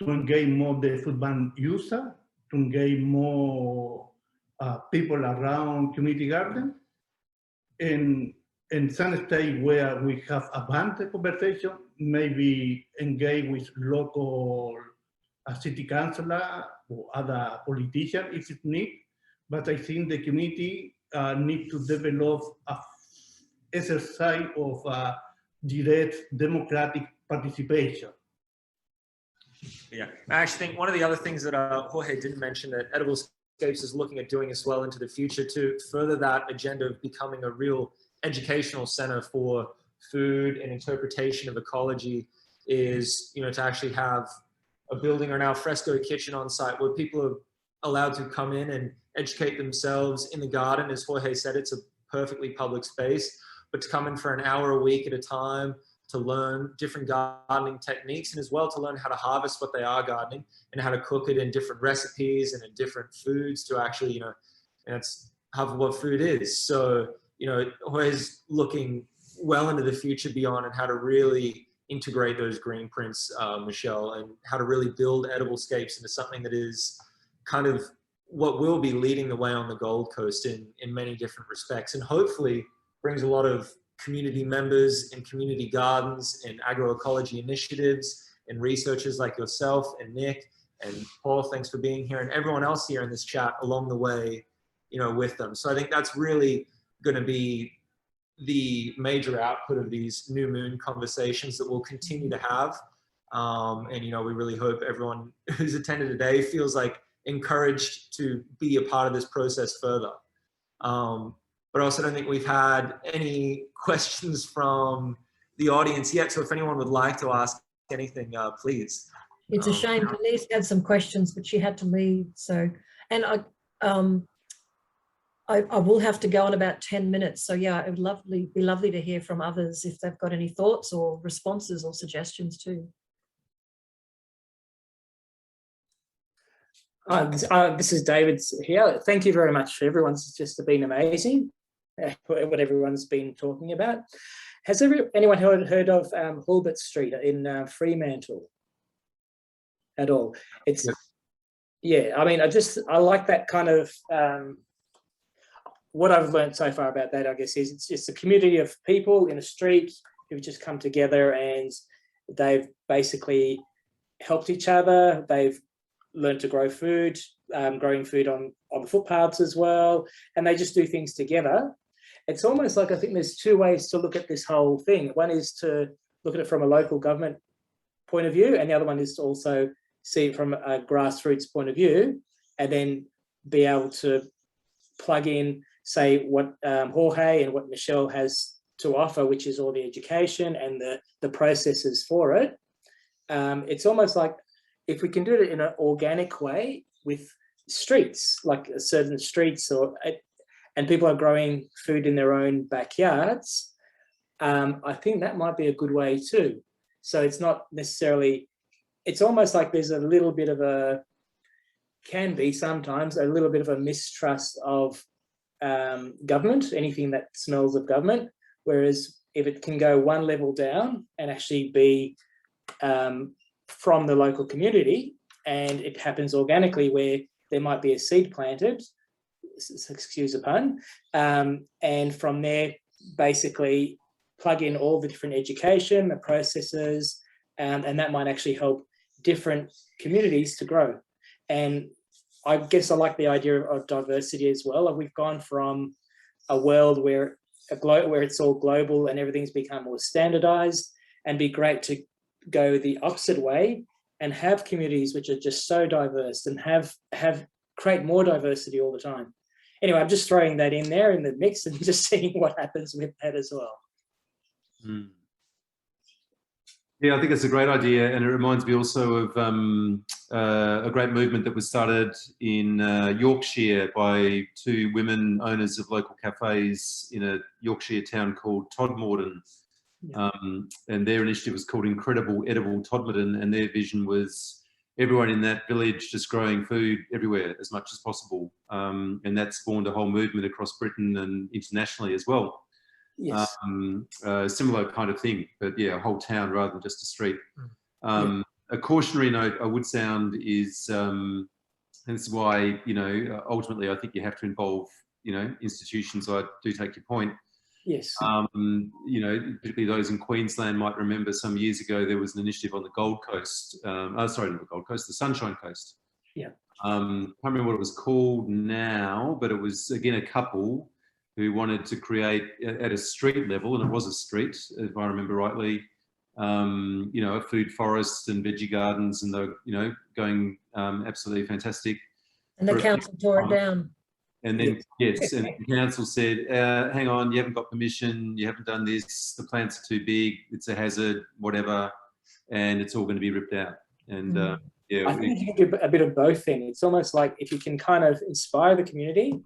Speaker 3: to engage more the food bank user, to engage more people around community garden, and some state where we have advanced conversation, maybe engage with local city councilor or other politician if it's need. But I think the community need to develop a exercise of direct democratic participation.
Speaker 1: Yeah, I actually think one of the other things that Jorge didn't mention that EdibleScapes is looking at doing as well into the future to further that agenda of becoming a real educational center for food and interpretation of ecology is, you know, to actually have a building or an alfresco kitchen on site where people are allowed to come in and educate themselves in the garden. As Jorge said, it's a perfectly public space, but to come in for an hour a week at a time to learn different gardening techniques, and as well to learn how to harvest what they are gardening and how to cook it in different recipes and in different foods to actually, and it's half of what food is. So, always looking well into the future beyond and how to really integrate those Greenprints, Michelle, and how to really build EdibleScapes into something that is kind of what will be leading the way on the Gold Coast in many different respects, and hopefully brings a lot of community members and community gardens and agroecology initiatives and researchers like yourself and Nick and Paul, thanks for being here, and everyone else here in this chat along the way, with them. So I think that's really going to be the major output of these New Moon conversations that we'll continue to have. And, we really hope everyone who's attended today feels like encouraged to be a part of this process further. But I also don't think we've had any questions from the audience yet. So if anyone would like to ask anything, please.
Speaker 19: It's a shame. Denise had some questions, but she had to leave. So, and I will have to go in about 10 minutes. So yeah, it would be lovely to hear from others if they've got any thoughts or responses or suggestions too.
Speaker 4: This is David here. Thank you very much. Everyone's just been amazing, what everyone's been talking about. Has anyone heard of Hulbert Street in Fremantle at all? It's, yeah, I mean, I like that kind of, what I've learned so far about that, I guess, is it's just a community of people in a street who've just come together and they've basically helped each other. They've learned to grow food, growing food on the footpaths as well, and they just do things together. It's almost like, I think there's two ways to look at this whole thing. One is to look at it from a local government point of view, and the other one is to also see it from a grassroots point of view, and then be able to plug in, say, what Jorge and what Michelle has to offer, which is all the education and the processes for it. It's almost like, if we can do it in an organic way with streets, like certain streets, and people are growing food in their own backyards, I think that might be a good way too. So it's not necessarily, it's almost like there's a little bit of can be sometimes a little bit of a mistrust of government, anything that smells of government, whereas if it can go one level down and actually be from the local community, and it happens organically where there might be a seed planted, excuse the pun, and from there basically plug in all the different education, the processes, and that might actually help different communities to grow. And I guess I like the idea of diversity as well. We've gone from a world where it's all global and everything's become more standardized, and be great to go the opposite way and have communities which are just so diverse and create more diversity all the time. Anyway, I'm just throwing that in there in the mix and just seeing what happens with that as well.
Speaker 2: Yeah, I think it's a great idea, and it reminds me also of a great movement that was started in Yorkshire by two women owners of local cafes in a Yorkshire town called Todmorden. And their initiative was called Incredible Edible Todmorden, and their vision was everyone in that village just growing food everywhere as much as possible. And that spawned a whole movement across Britain and internationally as well.
Speaker 4: Yes.
Speaker 2: Similar kind of thing, but yeah, a whole town rather than just a street. A cautionary note I would sound is, and this is why, ultimately I think you have to involve, institutions. I do take your point.
Speaker 4: Yes.
Speaker 2: Particularly those in Queensland might remember some years ago there was an initiative on the Gold Coast. Sorry, not the Gold Coast, the Sunshine Coast.
Speaker 4: Yeah.
Speaker 2: Can't remember what it was called now, but it was again a couple who wanted to create at a street level, and it was a street, if I remember rightly, a food forest and veggie gardens, and they're, going absolutely fantastic.
Speaker 19: And the council tore it down.
Speaker 2: And then, yes, and the council said, hang on, you haven't got permission, you haven't done this, the plants are too big, it's a hazard, whatever, and it's all going to be ripped out. And Yeah,
Speaker 4: I think you can do a bit of both then. It's almost like if you can kind of inspire the community,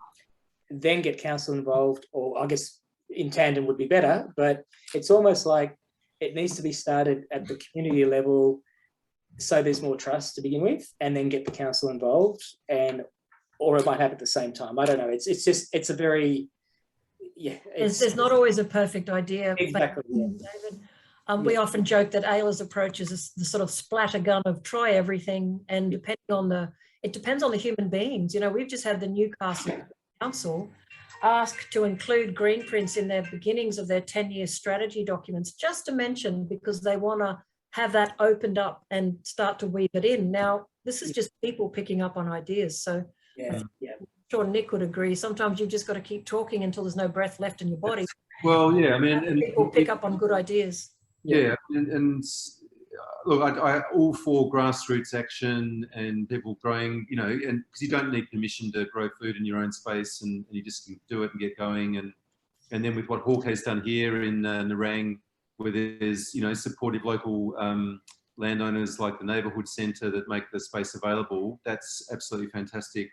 Speaker 4: then get council involved, or I guess in tandem would be better, but it's almost like it needs to be started at the community level so there's more trust to begin with, and then get the council involved, or it might happen at the same time. I don't know. It's a very, yeah.
Speaker 19: There's not always a perfect idea.
Speaker 4: Exactly. Yeah.
Speaker 19: David. We often joke that Ayla's approach is the sort of splatter gun of try everything, and it depends on the human beings. You know, we've just had the Newcastle Council ask to include Greenprints in their beginnings of their 10-year strategy documents, just to mention, because they want to have that opened up and start to weave it in. Now, this is just people picking up on ideas. So
Speaker 4: yeah.
Speaker 19: I'm sure Nick would agree. Sometimes you've just got to keep talking until there's no breath left in your body.
Speaker 2: Well, yeah, I mean, and
Speaker 19: people pick up on good ideas.
Speaker 2: Yeah, and look, I all for grassroots action and people growing, you know, and because you don't need permission to grow food in your own space, and you just can do it and get going. And then with what Jorge's done here in Nerang, where there's, you know, supportive local landowners like the neighbourhood centre that make the space available, that's absolutely fantastic.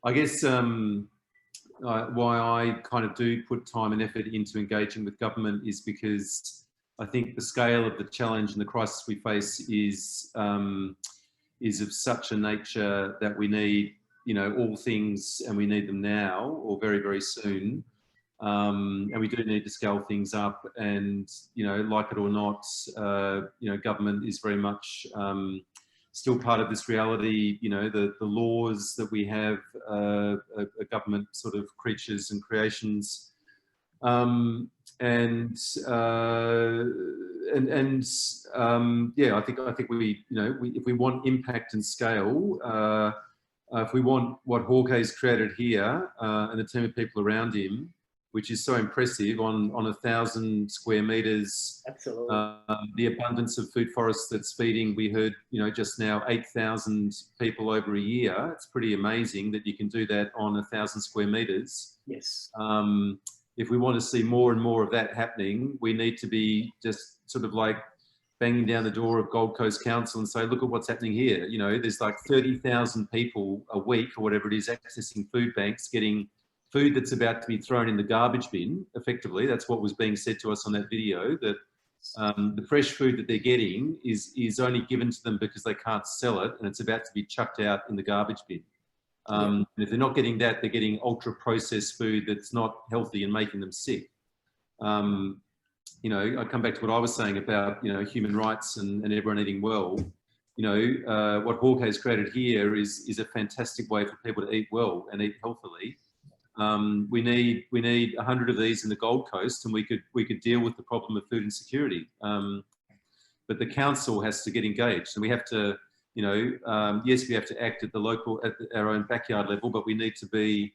Speaker 2: I guess why I kind of do put time and effort into engaging with government is because I think the scale of the challenge and the crisis we face is of such a nature that we need, you know, all things, and we need them now or very, very soon. And we do need to scale things up, and, you know, like it or not, you know, government is very much still part of this reality. You know, the laws that we have are government sort of creatures and creations. Yeah, I think we, you know, if we want impact and scale, if we want what Jorge's created here and the team of people around him, which is so impressive on 1,000 square meters,
Speaker 4: absolutely,
Speaker 2: the abundance of food forests that's feeding, we heard, you know, just now 8,000 people over a year. It's pretty amazing that you can do that on 1,000 square meters.
Speaker 4: Yes.
Speaker 2: If we want to see more and more of that happening, we need to be just sort of like banging down the door of Gold Coast Council and say, look at what's happening here. You know, there's like 30,000 people a week or whatever it is accessing food banks, getting food that's about to be thrown in the garbage bin, effectively. That's what was being said to us on that video, that the fresh food that they're getting is only given to them because they can't sell it, and it's about to be chucked out in the garbage bin. And if they're not getting that, they're getting ultra processed food that's not healthy and making them sick. You know, I come back to what I was saying about, you know, human rights and everyone eating well. You know, what Jorge's created here is a fantastic way for people to eat well and eat healthily. We need 100 of these in the Gold Coast, and we could deal with the problem of food insecurity. But the council has to get engaged, and we have to, you know, yes, we have to act at the local, at our own backyard level, but we need to be,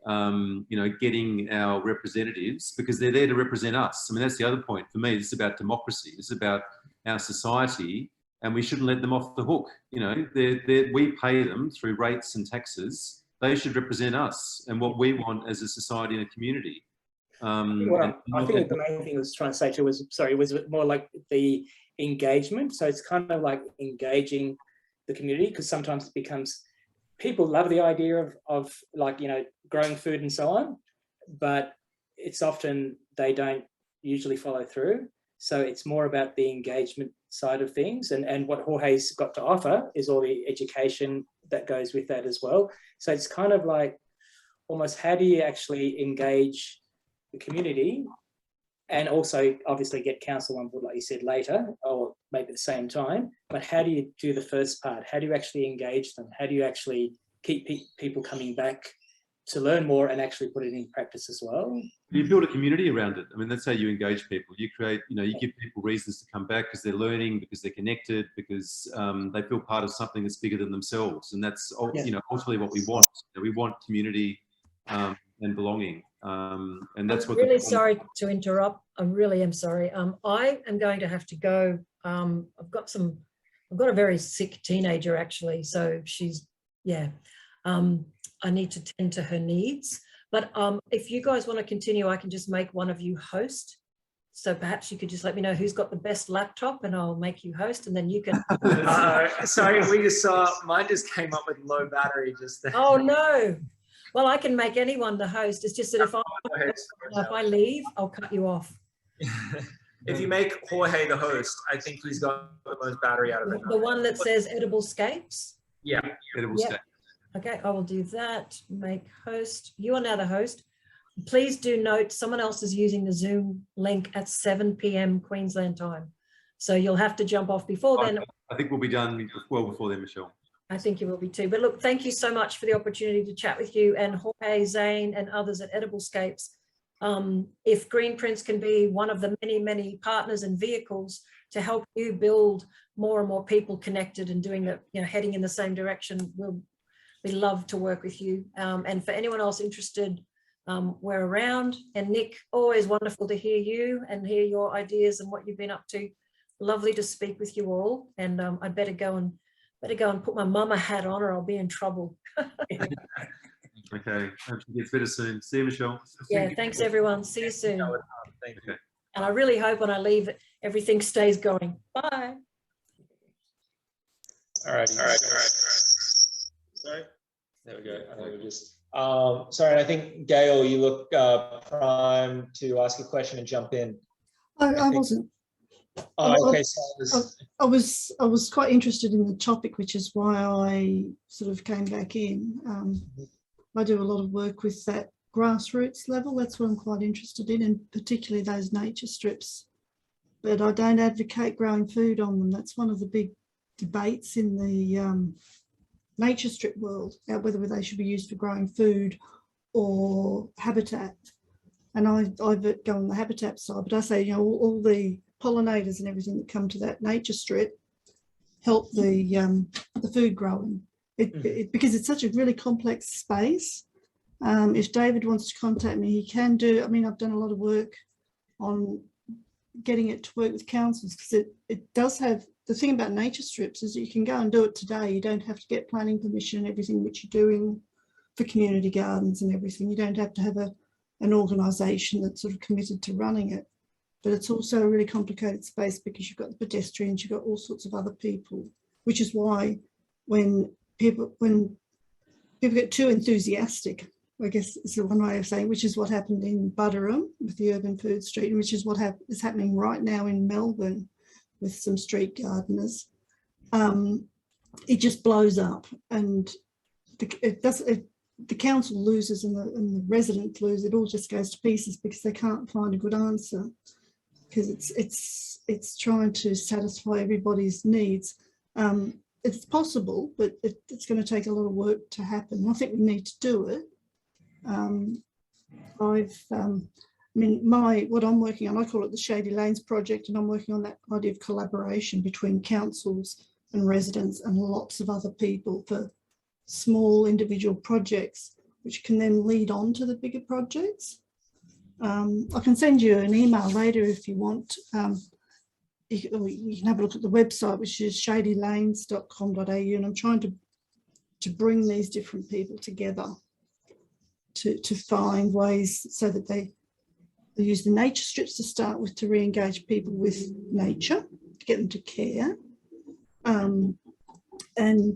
Speaker 2: you know, getting our representatives, because they're there to represent us. I mean, that's the other point for me. It's about democracy. It's about our society, and we shouldn't let them off the hook. You know, we pay them through rates and taxes. They should represent us and what we want as a society and a community.
Speaker 4: I think the main thing I was trying to say too was more like the engagement. So it's kind of like engaging the community, because sometimes it becomes, people love the idea of like, you know, growing food and so on, but it's often they don't usually follow through. So it's more about the engagement side of things, and what Jorge's got to offer is all the education that goes with that as well. So it's kind of like almost, how do you actually engage the community, and also obviously get council on board, like you said, later, or maybe at the same time, but how do you do the first part? How do you actually engage them? How do you actually keep people coming back to learn more and actually put it in practice as well?
Speaker 2: You build a community around it. I mean, that's how you engage people. You create, you know, you give people reasons to come back because they're learning, because they're connected, because they feel part of something that's bigger than themselves. And that's, you know, ultimately what we want. You know, we want community and belonging. And that's what.
Speaker 19: I'm really sorry to interrupt. I really am sorry. I am going to have to go. I've got a very sick teenager actually. So she's, yeah. I need to tend to her needs. But if you guys want to continue, I can just make one of you host So perhaps you could just let me know who's got the best laptop and I'll make you host, and then you can.
Speaker 1: Sorry, we just saw, mine just came up with low battery just then.
Speaker 19: Oh no. Well, I can make anyone the host. It's just that if I leave, I'll cut you off.
Speaker 1: If you make Jorge the host, I think he's got the most battery out of it.
Speaker 19: The one that says EdibleScapes?
Speaker 1: Yeah.
Speaker 2: EdibleScapes.
Speaker 19: Okay, I will do that. Make host. You are now the host. Please do note someone else is using the Zoom link at 7 p.m. Queensland time. So you'll have to jump off before then.
Speaker 2: I think we'll be done well before then, Michelle.
Speaker 19: I think you will be too. But look, thank you so much for the opportunity to chat with you and Jorge, Zane, and others at EdibleScapes. If Greenprints can be one of the many, many partners and vehicles to help you build more and more people connected and doing the, heading in the same direction, we'd love to work with you. And for anyone else interested, we're around. And Nick, always wonderful to hear you and hear your ideas and what you've been up to. Lovely to speak with you all. And I'd better go and put my mama hat on or I'll be in trouble.
Speaker 2: Okay, hope she gets better soon. See you, Michelle.
Speaker 19: Yeah, thanks everyone. See you soon.
Speaker 1: Thank you.
Speaker 19: And I really hope when I leave, everything stays going. Bye.
Speaker 1: All right. Sorry. There we go. I think we just. Sorry, I think Gail, you look primed to ask a question and jump in.
Speaker 5: I wasn't.
Speaker 1: Oh, okay.
Speaker 5: I was quite interested in the topic, which is why I sort of came back in. I do a lot of work with that grassroots level. That's what I'm quite interested in, and particularly those nature strips. But I don't advocate growing food on them. That's one of the big debates in the nature strip world, whether they should be used for growing food or habitat. And I go on the habitat side, but I say, all the pollinators and everything that come to that nature strip help the food growing. Because it's such a really complex space. If David wants to contact me, he can do. I mean, I've done a lot of work on getting it to work with councils, because it does have, the thing about nature strips is that you can go and do it today. You don't have to get planning permission and everything, which you're doing for community gardens and everything. You don't have to have an organisation that's sort of committed to running it. But it's also a really complicated space because you've got the pedestrians, you've got all sorts of other people, which is why when people get too enthusiastic, I guess is the one way of saying, which is what happened in Buderim with the urban food street, and which is what is happening right now in Melbourne with some street gardeners. It just blows up, and the council loses and the residents lose. It all just goes to pieces because they can't find a good answer, because it's trying to satisfy everybody's needs. It's possible, but it's going to take a lot of work to happen. I think we need to do it. What I'm working on, I call it the Shady Lanes project, and I'm working on that idea of collaboration between councils and residents and lots of other people for small individual projects, which can then lead on to the bigger projects. I can send you an email later if you want. You can have a look at the website, which is shadylanes.com.au, and I'm trying to bring these different people together to find ways so that they use the nature strips to start with to re-engage people with nature, to get them to care, and then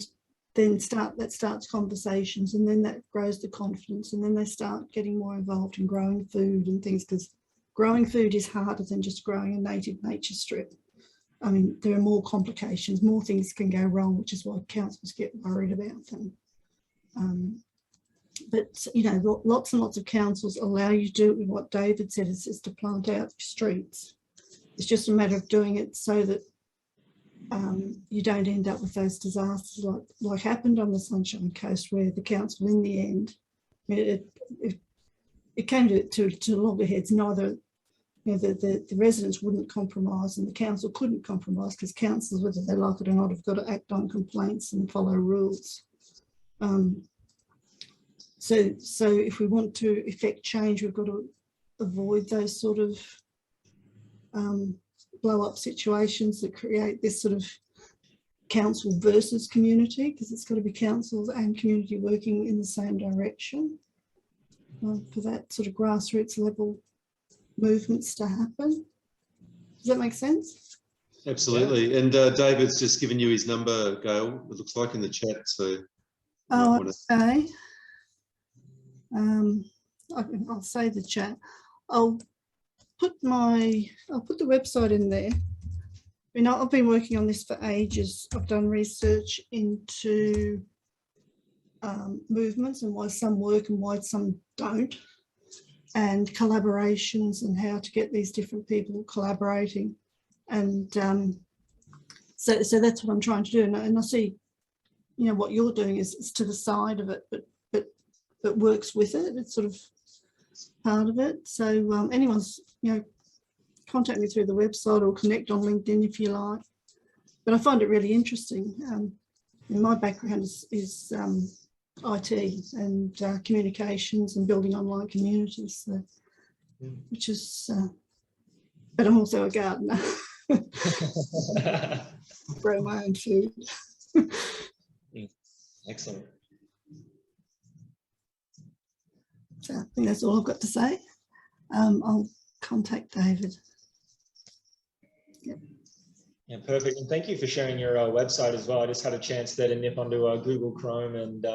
Speaker 5: that starts conversations, and then that grows the confidence, and then they start getting more involved in growing food and things, because growing food is harder than just growing a native nature strip. I mean, there are more complications, more things can go wrong, which is why councils get worried about them. But, lots and lots of councils allow you to do it with what David said, is to plant out streets. It's just a matter of doing it so that you don't end up with those disasters like happened on the Sunshine Coast, where the council in the end, it came to loggerheads. Neither, the residents wouldn't compromise and the council couldn't compromise, because councils, whether they like it or not, have got to act on complaints and follow rules. So if we want to effect change, we've got to avoid those sort of blow-up situations that create this sort of council versus community, because it's got to be councils and community working in the same direction for that sort of grassroots level movements to happen. that make sense?
Speaker 2: Absolutely. And David's just given you his number, Gail, it looks like in the chat. So
Speaker 5: oh, okay. I'll save the chat. I'll put the website in there. You know, I've been working on this for ages. I've done research into movements and why some work and why some don't, and collaborations and how to get these different people collaborating. And so that's what I'm trying to do. And I see, you know, what you're doing is to the side of it, but works with it. It's sort of part of it. So anyone's, you know, contact me through the website or connect on LinkedIn if you like. But I find it really interesting. My background is IT and communications and building online communities, so, which is, but I'm also a gardener. Grow my own food.
Speaker 1: Excellent.
Speaker 5: So I think that's all I've got to say. I'll contact David. Yep.
Speaker 1: Yeah, perfect. And thank you for sharing your website as well. I just had a chance there to nip onto Google Chrome and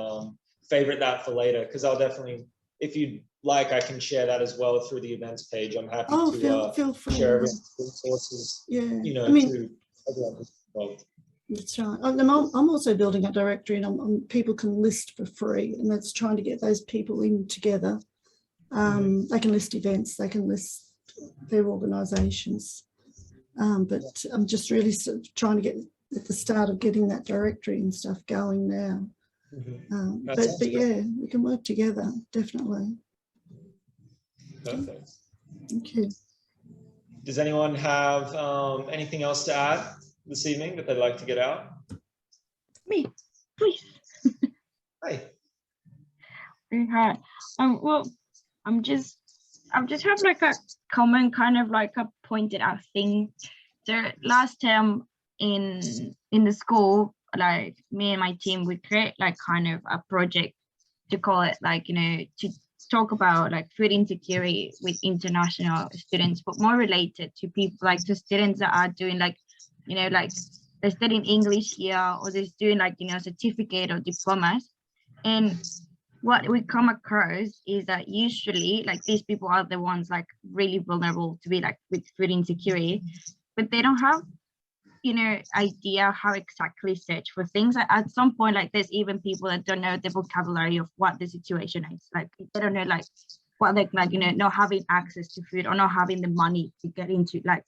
Speaker 1: favorite that for later, because I'll definitely, if you'd like, I can share that as well through the events page. I'm happy to
Speaker 5: feel free.
Speaker 1: share resources,
Speaker 5: yeah,
Speaker 1: you know,
Speaker 5: I mean,
Speaker 1: to everyone who's involved.
Speaker 5: That's right. I'm also building a directory, and people can list for free, and that's trying to get those people in together. They can list events, they can list their organisations, but I'm just really sort of trying to get at the start of getting that directory and stuff going now. But yeah, we can work together, definitely.
Speaker 1: Perfect.
Speaker 5: Thank you.
Speaker 1: Does anyone have anything else to add this evening that they'd like to get out?
Speaker 9: Me, please.
Speaker 1: Hi.
Speaker 9: Hi. Well, I'm just have like a comment, kind of like a pointed out thing. So last term in the school, like me and my team, we create like kind of a project to call it like, you know, to talk about like food insecurity with international students, but more related to people like to students that are doing like, you know, like they're studying English here, or they're doing like, you know, certificate or diplomas. And what we come across is that usually like these people are the ones like really vulnerable to be like with food insecurity, but they don't have, you know, idea how exactly search for things. At some point, like there's even people that don't know the vocabulary of what the situation is. Like they don't know like what like you know, not having access to food or not having the money to get into like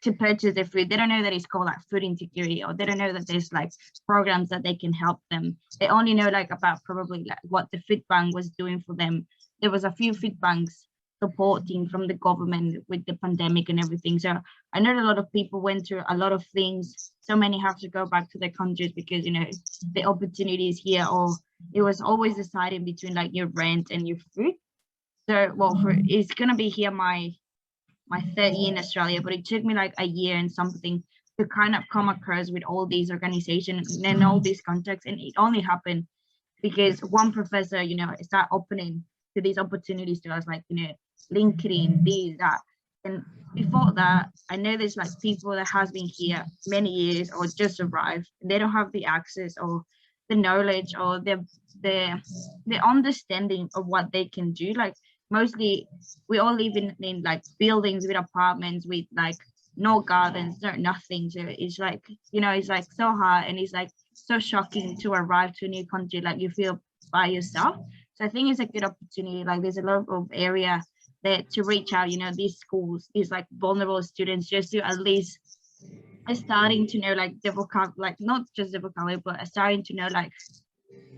Speaker 9: to purchase the food. They don't know that it's called like food insecurity, or they don't know that there's like programs that they can help them. They only know like about probably like what the food bank was doing for them. There was a few food banks supporting from the government with the pandemic and everything. So I know a lot of people went through a lot of things. So many have to go back to their countries because, you know, the opportunities here, or it was always deciding between like your rent and your food. So well, it's gonna be here my third year in Australia, but it took me like a year and something to kind of come across with all these organizations and all these contacts. And it only happened because one professor, you know, started opening to these opportunities to us, like, you know, LinkedIn, this, that. And before that, I know there's like people that has been here many years or just arrived. They don't have the access or the knowledge or the understanding of what they can do. Like mostly we all live in like buildings with apartments with like no gardens, no nothing. So it's like, you know, it's like so hard, and it's like so shocking to arrive to a new country, like you feel by yourself. So I think it's a good opportunity. Like there's a lot of area there to reach out, you know, these schools, these like vulnerable students, just to at least starting to know like the vocabulary, like not just the vocabulary, but starting to know like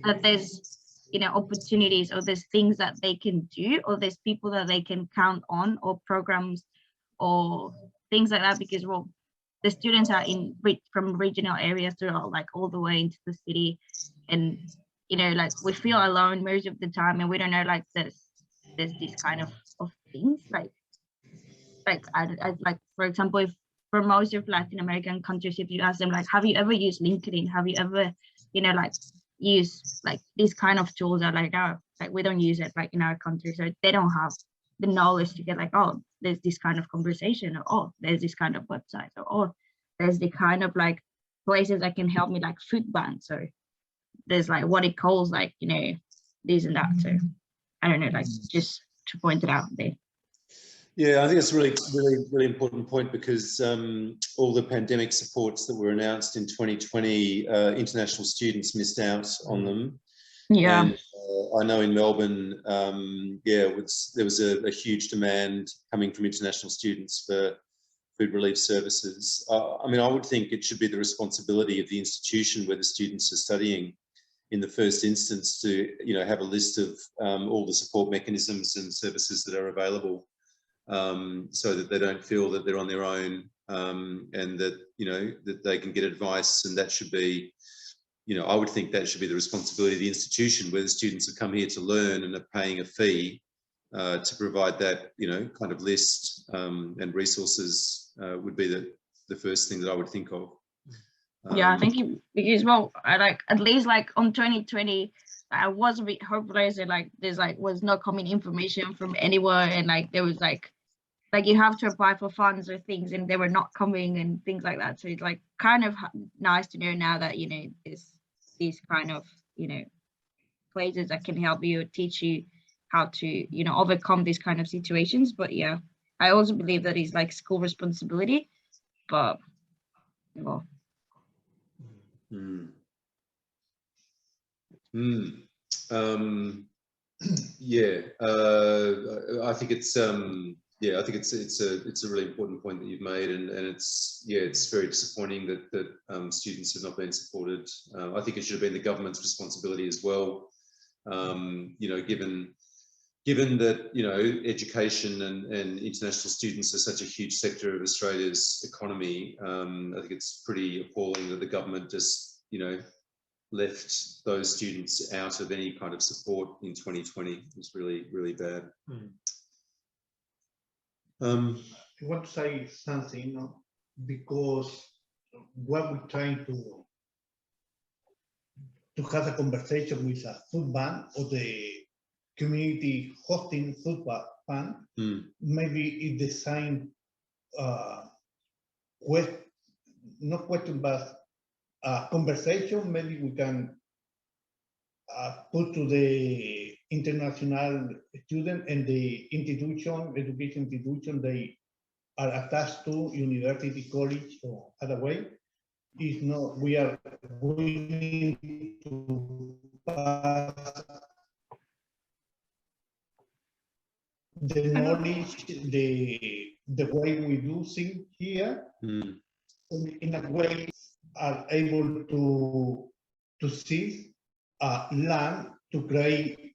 Speaker 9: that there's, you know, opportunities, or there's things that they can do, or there's people that they can count on, or programs or things like that. Because well, the students are from regional areas throughout like all the way into the city, and you know, like we feel alone most of the time, and we don't know like there's this kind of things like I like, for example, if for most of Latin American countries, if you ask them like, have you ever used LinkedIn, have you ever, you know, like use like these kind of tools, are like, no, like we don't use it like in our country. So they don't have the knowledge to get like, oh, there's this kind of conversation, or oh, there's this kind of website, or oh, there's the kind of like places that can help me, like food banks, or there's like what it calls like, you know, this and that. So I don't know, like just to point it out there.
Speaker 2: Yeah, I think it's a really important point, because all the pandemic supports that were announced in 2020, international students missed out on them.
Speaker 9: Yeah.
Speaker 2: And I know in Melbourne, there was a huge demand coming from international students for food relief services. I mean, I would think it should be the responsibility of the institution where the students are studying in the first instance to, you know, have a list of all the support mechanisms and services that are available, so that they don't feel that they're on their own, and that, you know, that they can get advice. And that should be, you know, I would think that should be the responsibility of the institution where the students have come here to learn and are paying a fee to provide that, you know, kind of list and resources would be the first thing that I would think of.
Speaker 9: Yeah, I think because, well, I like, at least like on 2020, I was a bit hopeless, and like there's like was not coming information from anywhere, and like there was like you have to apply for funds or things, and they were not coming and things like that. So it's like kind of nice to know now that, you know, there's these kind of, you know, places that can help you, teach you how to, you know, overcome these kind of situations. But yeah, I also believe that it's like school responsibility, but well.
Speaker 2: Yeah, I think it's yeah, I think it's a really important point that you've made, and it's, yeah, it's very disappointing that students have not been supported. I think it should have been the government's responsibility as well. You know, given that, you know, education and international students are such a huge sector of Australia's economy, I think it's pretty appalling that the government just, you know, left those students out of any kind of support in 2020. It was really bad.
Speaker 3: I want to say something, you know, because what we're trying to have a conversation with a food bank or the community hosting food bank, maybe it's the same not question, but conversation. Maybe we can put to the international student and the education institution they are attached to, university, college, or other way. If not, we are willing to pass the knowledge, the way we do things here, in a way are able to see land to create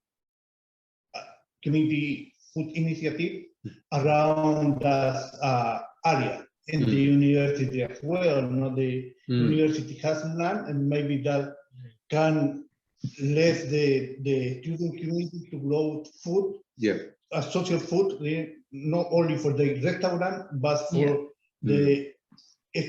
Speaker 3: a community food initiative around that area. In the university as well, you know, the university has land, and maybe that can let the student community to grow food, social food, not only for the restaurant, but for the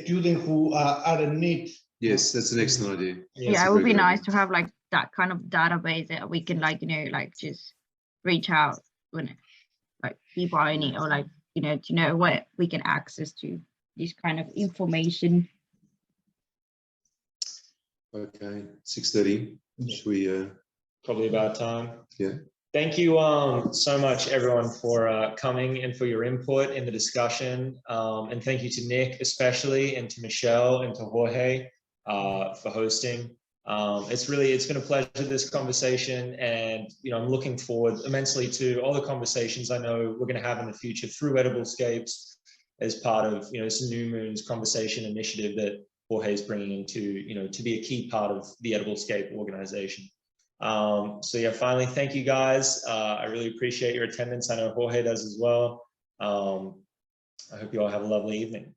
Speaker 3: students who are in need.
Speaker 2: Yes, that's an excellent idea.
Speaker 9: Yeah, it would be nice to have like that kind of database that we can, like, you know, like just reach out when like people are in it, or like, you know, to know what we can access to this kind of information.
Speaker 2: Okay, 6:30. Should we
Speaker 1: probably about time?
Speaker 2: Yeah.
Speaker 1: Thank you so much, everyone, for coming and for your input in the discussion. And thank you to Nick, especially, and to Michelle and to Jorge for hosting. It's been a pleasure, this conversation, and, you know, I'm looking forward immensely to all the conversations I know we're going to have in the future through EdibleScapes as part of, you know, this New Moon's conversation initiative that Jorge is bringing into, you know, to be a key part of the EdibleScape organization. So yeah, finally, thank you guys. I really appreciate your attendance. I know Jorge does as well. I hope you all have a lovely evening.